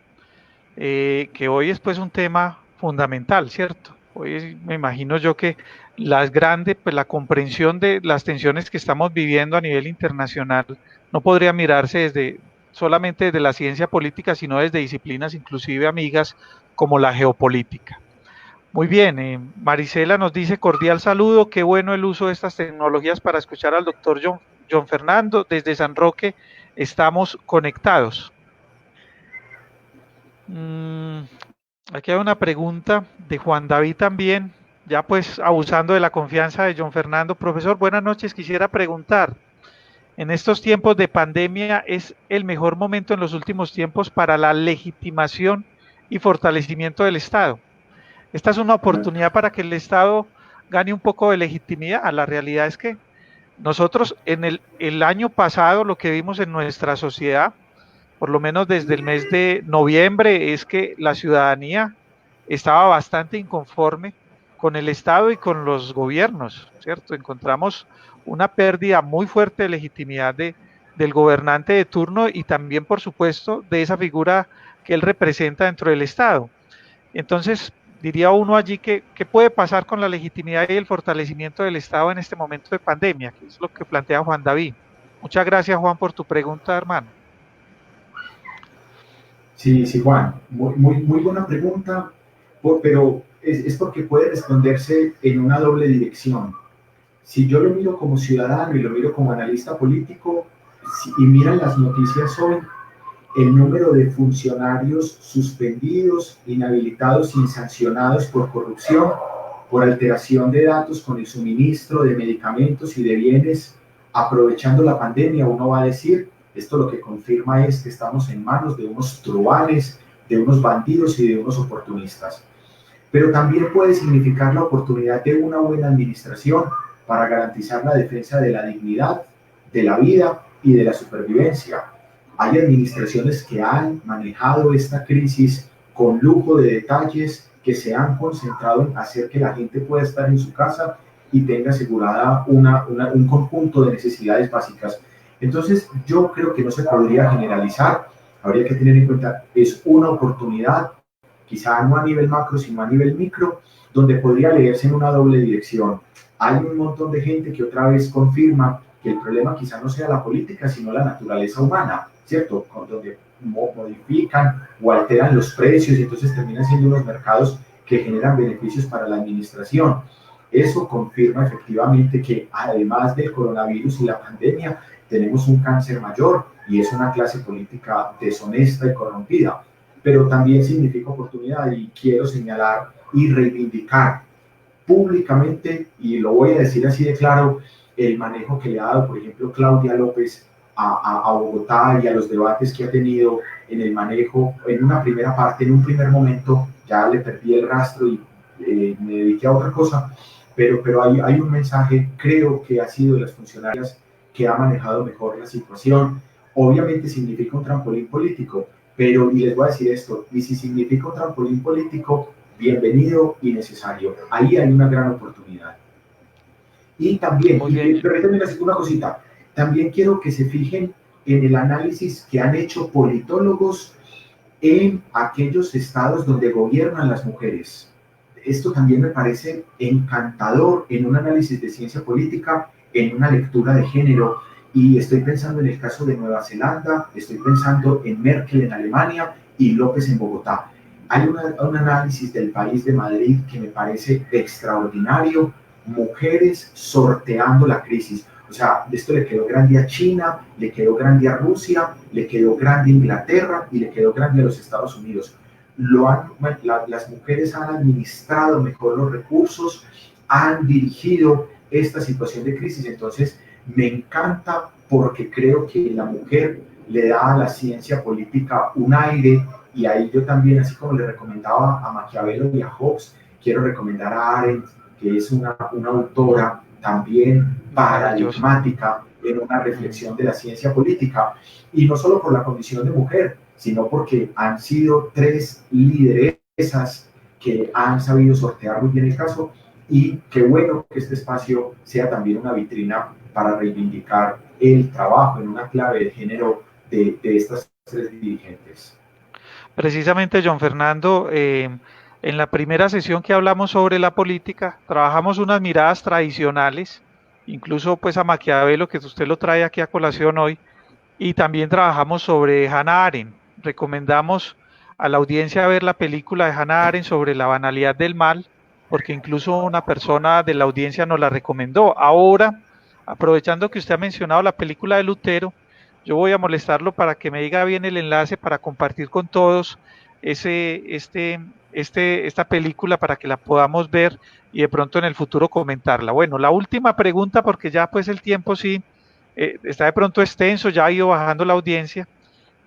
que hoy es pues un tema fundamental, ¿cierto? Hoy me imagino yo que pues la comprensión de las tensiones que estamos viviendo a nivel internacional no podría mirarse solamente desde la ciencia política, sino desde disciplinas inclusive amigas como la geopolítica. Muy bien, Marisela nos dice cordial saludo, qué bueno el uso de estas tecnologías para escuchar al doctor John Fernando. Desde San Roque estamos conectados. Aquí hay una pregunta de Juan David también, ya pues abusando de la confianza de John Fernando. Profesor, buenas noches, quisiera preguntar, en estos tiempos de pandemia, ¿es el mejor momento en los últimos tiempos para la legitimación y fortalecimiento del Estado? Esta es una oportunidad para que el Estado gane un poco de legitimidad. La realidad es que nosotros en el año pasado lo que vimos en nuestra sociedad, por lo menos desde el mes de noviembre, es que la ciudadanía estaba bastante inconforme con el Estado y con los gobiernos, ¿cierto? Encontramos una pérdida muy fuerte de legitimidad del gobernante de turno y también, por supuesto, de esa figura que él representa dentro del Estado. Entonces, diría uno allí que qué puede pasar con la legitimidad y el fortalecimiento del Estado en este momento de pandemia, que es lo que plantea Juan David. Muchas gracias, Juan, por tu pregunta, hermano. Sí, sí, Juan, muy buena pregunta, pero es porque puede responderse en una doble dirección. Si yo lo miro como ciudadano y lo miro como analista político, y miran las noticias hoy, el número de funcionarios suspendidos, inhabilitados y sancionados por corrupción, por alteración de datos con el suministro de medicamentos y de bienes, aprovechando la pandemia, uno va a decir, esto lo que confirma es que estamos en manos de unos truanes, de unos bandidos y de unos oportunistas. Pero también puede significar la oportunidad de una buena administración para garantizar la defensa de la dignidad, de la vida y de la supervivencia. Hay administraciones que han manejado esta crisis con lujo de detalles, que se han concentrado en hacer que la gente pueda estar en su casa y tenga asegurada un conjunto de necesidades básicas. Entonces, yo creo que no se podría generalizar, habría que tener en cuenta, es una oportunidad, quizá no a nivel macro, sino a nivel micro, donde podría leerse en una doble dirección. Hay un montón de gente que otra vez confirma que el problema quizá no sea la política, sino la naturaleza humana, ¿cierto? Donde modifican o alteran los precios y entonces terminan siendo unos mercados que generan beneficios para la administración. Eso confirma efectivamente que además del coronavirus y la pandemia, tenemos un cáncer mayor y es una clase política deshonesta y corrompida. Pero también significa oportunidad y quiero señalar y reivindicar públicamente, y lo voy a decir así de claro, el manejo que le ha dado, por ejemplo, Claudia López a Bogotá y a los debates que ha tenido en el manejo, en una primera parte, en un primer momento, ya le perdí el rastro y me dediqué a otra cosa, pero hay un mensaje, creo que ha sido de las funcionarias que ha manejado mejor la situación. Obviamente significa un trampolín político, pero, y les voy a decir esto, y si significa un trampolín político, bienvenido y necesario. Ahí hay una gran oportunidad. Y también, permítanme decir una cosita, también quiero que se fijen en el análisis que han hecho politólogos en aquellos estados donde gobiernan las mujeres. Esto también me parece encantador en un análisis de ciencia política, en una lectura de género, y estoy pensando en el caso de Nueva Zelanda, estoy pensando en Merkel en Alemania y López en Bogotá. Hay un análisis del país de Madrid que me parece extraordinario, mujeres sorteando la crisis. O sea, esto le quedó grande a China, le quedó grande a Rusia, le quedó grande a Inglaterra y le quedó grande a los Estados Unidos. las mujeres han administrado mejor los recursos, han dirigido esta situación de crisis. Entonces, me encanta porque creo que la mujer le da a la ciencia política un aire, y ahí yo también, así como le recomendaba a Maquiavelo y a Hobbes, quiero recomendar a Arendt, que es una autora también paradigmática en una reflexión de la ciencia política, y no solo por la condición de mujer, sino porque han sido tres lideresas que han sabido sortear muy bien el caso, y qué bueno que este espacio sea también una vitrina para reivindicar el trabajo en una clave de género de estas tres dirigentes. Precisamente, John Fernando, en la primera sesión que hablamos sobre la política, trabajamos unas miradas tradicionales, incluso pues a Maquiavelo, que usted lo trae aquí a colación hoy, y también trabajamos sobre Hannah Arendt. Recomendamos a la audiencia ver la película de Hannah Arendt sobre la banalidad del mal, porque incluso una persona de la audiencia nos la recomendó. Ahora, aprovechando que usted ha mencionado la película de Lutero, yo voy a molestarlo para que me diga bien el enlace para compartir con todos esta película para que la podamos ver y de pronto en el futuro comentarla. Bueno, la última pregunta, porque ya pues el tiempo sí está de pronto extenso, ya ha ido bajando la audiencia.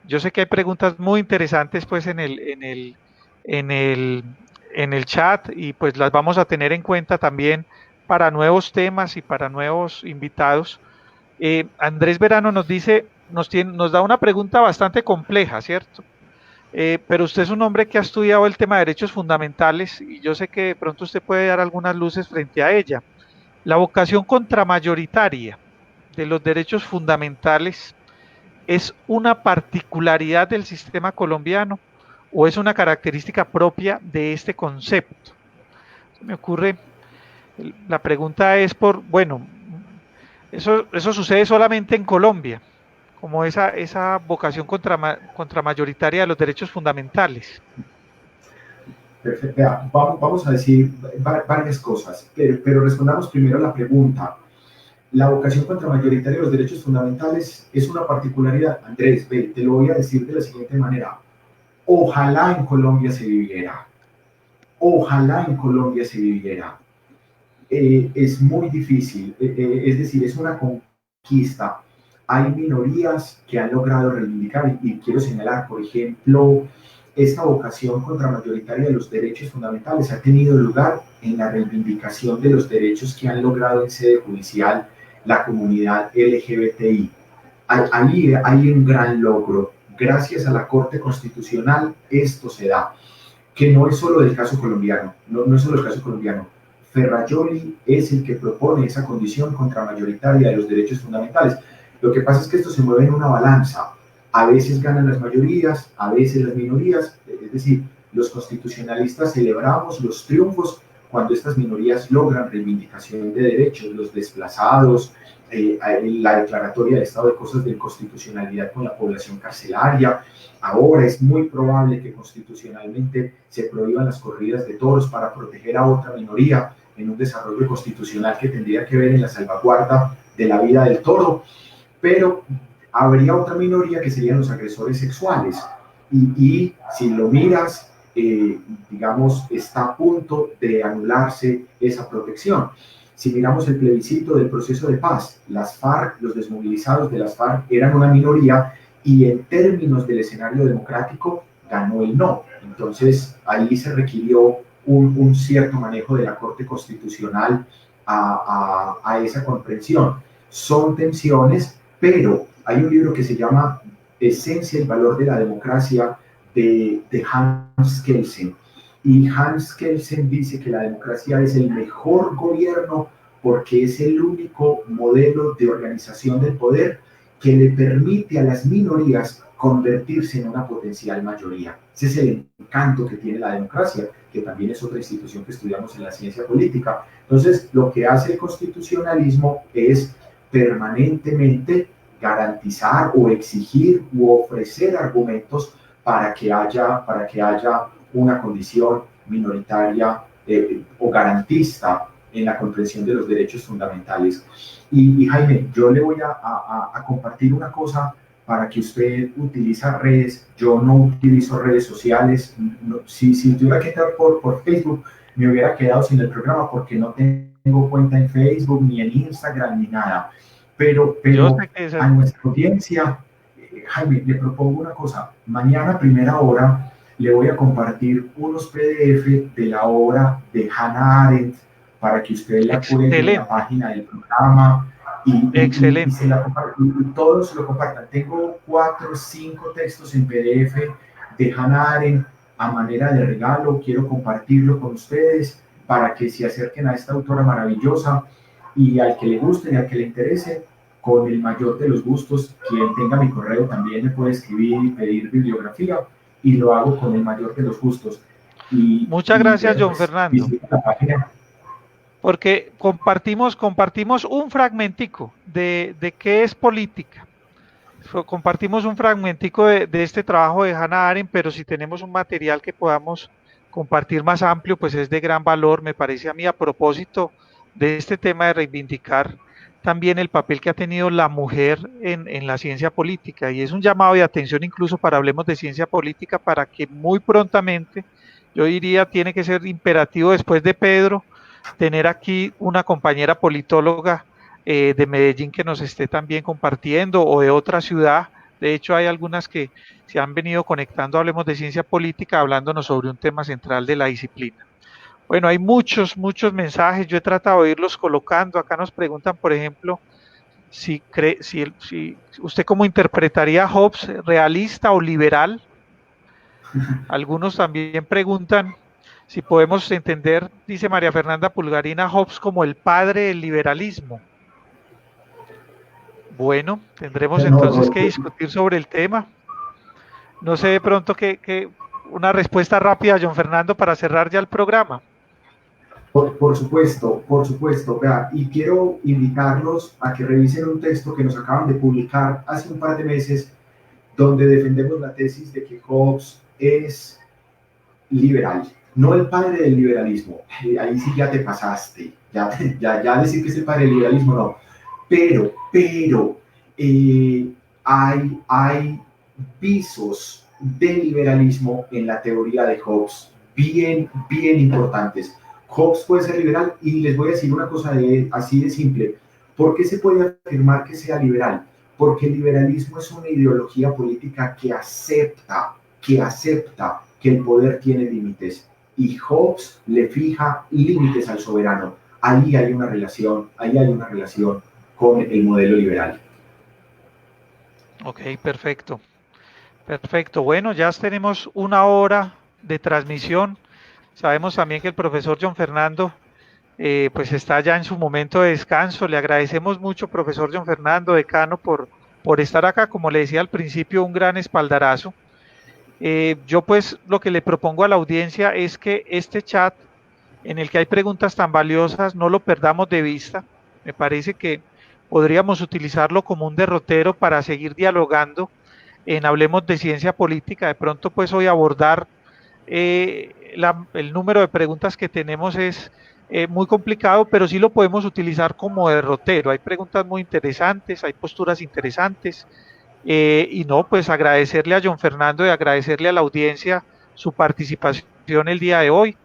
Yo sé que hay preguntas muy interesantes pues en el, en el chat, y pues las vamos a tener en cuenta también para nuevos temas y para nuevos invitados. Andrés Verano nos dice, nos da una pregunta bastante compleja, ¿cierto? Pero usted es un hombre que ha estudiado el tema de derechos fundamentales y yo sé que de pronto usted puede dar algunas luces frente a ella. La vocación contramayoritaria de los derechos fundamentales es una particularidad del sistema colombiano o es una característica propia de este concepto. Se me ocurre, la pregunta es bueno, eso sucede solamente en Colombia, como esa vocación contramayoritaria de los derechos fundamentales. Perfecto. Vamos a decir varias cosas, pero respondamos primero a la pregunta. La vocación contramayoritaria de los derechos fundamentales es una particularidad. Andrés, te lo voy a decir de la siguiente manera. Ojalá en Colombia se viviera. Ojalá en Colombia se viviera. Es muy difícil, es decir, es una conquista. Hay minorías que han logrado reivindicar, y quiero señalar, por ejemplo, esta vocación contramayoritaria de los derechos fundamentales ha tenido lugar en la reivindicación de los derechos que han logrado en sede judicial la comunidad LGBTI. Ahí hay un gran logro. Gracias a la Corte Constitucional esto se da, que no es solo del caso colombiano, no es solo el caso colombiano. Ferrajoli es el que propone esa condición contramayoritaria de los derechos fundamentales. Lo que pasa es que esto se mueve en una balanza. A veces ganan las mayorías, a veces las minorías. Es decir, los constitucionalistas celebramos los triunfos cuando estas minorías logran reivindicación de derechos, los desplazados, la declaratoria de estado de cosas de inconstitucionalidad con la población carcelaria. Ahora es muy probable que constitucionalmente se prohíban las corridas de toros para proteger a otra minoría en un desarrollo constitucional que tendría que ver en la salvaguarda de la vida del toro, pero habría otra minoría que serían los agresores sexuales, y si lo miras, digamos, está a punto de anularse esa protección. Si miramos el plebiscito del proceso de paz, las FARC, los desmovilizados de las FARC eran una minoría, y en términos del escenario democrático ganó el no. Entonces ahí se requirió un cierto manejo de la Corte Constitucional a esa comprensión. Son tensiones, pero hay un libro que se llama Esencia y Valor de la Democracia de Hans Kelsen, y Hans Kelsen dice que la democracia es el mejor gobierno porque es el único modelo de organización del poder que le permite a las minorías convertirse en una potencial mayoría. Ese es el encanto que tiene la democracia, que también es otra institución que estudiamos en la ciencia política. Entonces, lo que hace el constitucionalismo es permanentemente garantizar o exigir u ofrecer argumentos para que haya una condición minoritaria o garantista en la comprensión de los derechos fundamentales. Y Jaime, yo le voy a compartir una cosa para que usted utiliza redes. Yo no utilizo redes sociales. No, si tuviera que entrar por Facebook, me hubiera quedado sin el programa porque no tengo cuenta en Facebook, ni en Instagram, ni nada. Yo Pero sé que es a así. nuestra audiencia, Jaime, le propongo una cosa. Mañana a primera hora le voy a compartir unos PDF de la obra de Hannah Arendt para que usted la cuelgue en la Excelente, página del programa y se excelente. la y todos lo compartan. Tengo 4 o 5 textos en PDF de Hannah Arendt a manera de regalo. Quiero compartirlo con ustedes para que se acerquen a esta autora maravillosa y al que le guste y al que le interese, con el mayor de los gustos. Quien tenga mi correo también me puede escribir y pedir bibliografía y lo hago con el mayor de los gustos. Muchas Y gracias, bueno, John pues Fernando, visita la página. porque compartimos un fragmentico de qué es política. Compartimos un fragmentico de este trabajo de Hannah Arendt, pero si tenemos un material que podamos compartir más amplio, pues es de gran valor, me parece a mí, a propósito de este tema de reivindicar también el papel que ha tenido la mujer en la ciencia política. Y es un llamado de atención incluso para Hablemos de Ciencia Política, para que muy prontamente, yo diría, tiene que ser imperativo después de Pedro, tener aquí una compañera politóloga de Medellín que nos esté también compartiendo o de otra ciudad. De hecho, hay algunas que se han venido conectando, hablemos de ciencia política, hablándonos sobre un tema central de la disciplina. Bueno, hay muchos mensajes, yo he tratado de irlos colocando. Acá nos preguntan, por ejemplo, si usted cómo interpretaría a Hobbes, realista o liberal. Algunos también preguntan si podemos entender, dice María Fernanda Pulgarina, Hobbes como el padre del liberalismo. Bueno, tendremos entonces No, que discutir sobre el tema. No sé de pronto que una respuesta rápida, John Fernando, para cerrar ya el programa. por supuesto, por supuesto. Vea, y quiero invitarlos a que revisen un texto que nos acaban de publicar hace un par de meses, donde defendemos la tesis de que Hobbes es liberal, no el padre del liberalismo. Ahí sí ya te pasaste. Ya decir que es el padre del liberalismo, no. Pero hay visos del liberalismo en la teoría de Hobbes bien importantes. Hobbes puede ser liberal y les voy a decir una cosa así de simple. ¿Por qué se puede afirmar que sea liberal? Porque el liberalismo es una ideología política que acepta que el poder tiene límites y Hobbes le fija límites al soberano. Ahí hay una relación con el modelo liberal. Ok, perfecto. Perfecto. Bueno, ya tenemos una hora de transmisión. Sabemos también que el profesor John Fernando pues está ya en su momento de descanso. Le agradecemos mucho, profesor John Fernando, decano, por estar acá. Como le decía al principio, un gran espaldarazo. Yo pues lo que le propongo a la audiencia es que este chat en el que hay preguntas tan valiosas no lo perdamos de vista. Me parece que podríamos utilizarlo como un derrotero para seguir dialogando en Hablemos de Ciencia Política. De pronto pues hoy abordar el número de preguntas que tenemos es muy complicado, pero sí lo podemos utilizar como derrotero. Hay preguntas muy interesantes, hay posturas interesantes. Y no, pues agradecerle a John Fernando y agradecerle a la audiencia su participación el día de hoy.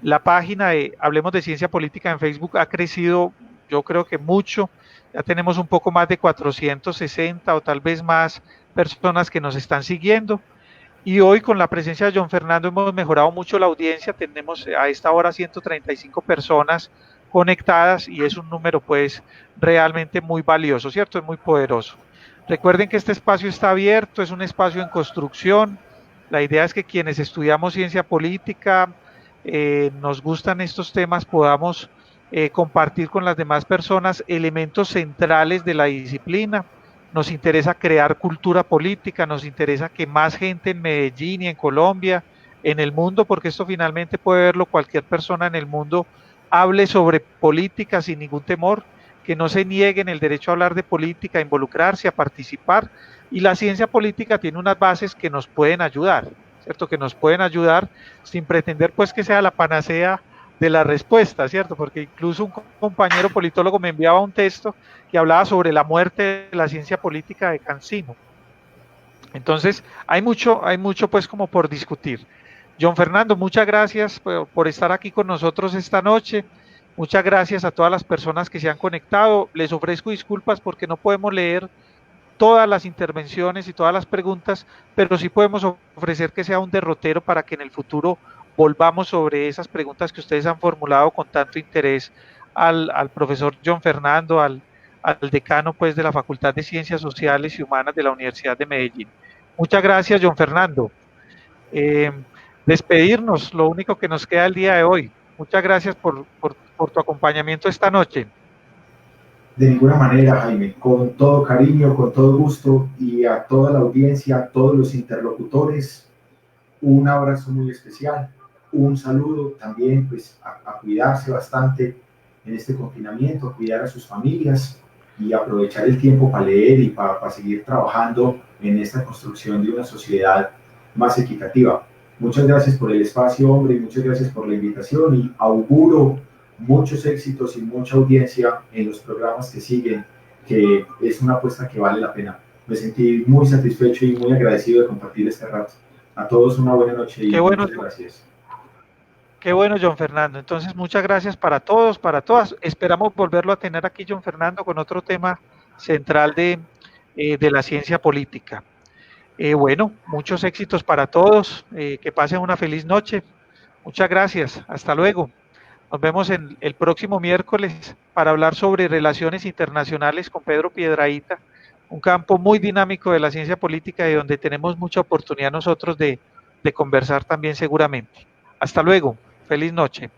La página de Hablemos de Ciencia Política en Facebook ha crecido, yo creo que mucho. Ya tenemos un poco más de 460 o tal vez más personas que nos están siguiendo. Y hoy con la presencia de John Fernando hemos mejorado mucho la audiencia. Tenemos a esta hora 135 personas conectadas y es un número pues realmente muy valioso, ¿cierto? Es muy poderoso. Recuerden que este espacio está abierto, es un espacio en construcción. La idea es que quienes estudiamos ciencia política, nos gustan estos temas, podamos compartir con las demás personas elementos centrales de la disciplina. Nos interesa crear cultura política, nos interesa que más gente en Medellín y en Colombia, en el mundo, porque esto finalmente puede verlo cualquier persona en el mundo, hable sobre política sin ningún temor, que no se nieguen el derecho a hablar de política, a involucrarse, a participar. Y la ciencia política tiene unas bases que nos pueden ayudar, ¿cierto? Que nos pueden ayudar sin pretender pues que sea la panacea de la respuesta, ¿cierto? Porque incluso un compañero politólogo me enviaba un texto que hablaba sobre la muerte de la ciencia política de Cancino. Entonces, hay mucho pues como por discutir. John Fernando, muchas gracias por estar aquí con nosotros esta noche. Muchas gracias a todas las personas que se han conectado. Les ofrezco disculpas porque no podemos leer todas las intervenciones y todas las preguntas, pero sí podemos ofrecer que sea un derrotero para que en el futuro volvamos sobre esas preguntas que ustedes han formulado con tanto interés al profesor John Fernando, al decano pues de la Facultad de Ciencias Sociales y Humanas de la Universidad de Medellín. Muchas gracias, John Fernando. Eh, Despedirnos, lo único que nos queda el día de hoy. Muchas gracias por tu acompañamiento esta noche. De ninguna manera, Jaime, con todo cariño, con todo gusto y a toda la audiencia, a todos los interlocutores, un abrazo muy especial, un saludo también pues a cuidarse bastante en este confinamiento, a cuidar a sus familias y aprovechar el tiempo para leer y para seguir trabajando en esta construcción de una sociedad más equitativa. Muchas gracias por el espacio, hombre, y muchas gracias por la invitación y auguro muchos éxitos y mucha audiencia en los programas que siguen, que es una apuesta que vale la pena. Me sentí muy satisfecho y muy agradecido de compartir este rato. A todos una buena noche Qué y bueno, muchas gracias. qué bueno, John Fernando. Entonces, muchas gracias para todos, para todas. Esperamos volverlo a tener aquí, John Fernando, con otro tema central de la ciencia política. Bueno, muchos éxitos para todos. Que pasen una feliz noche. Muchas gracias. Hasta luego. Nos vemos en el próximo miércoles para hablar sobre relaciones internacionales con Pedro Piedrahíta, un campo muy dinámico de la ciencia política y donde tenemos mucha oportunidad nosotros de conversar también seguramente. Hasta luego. Feliz noche.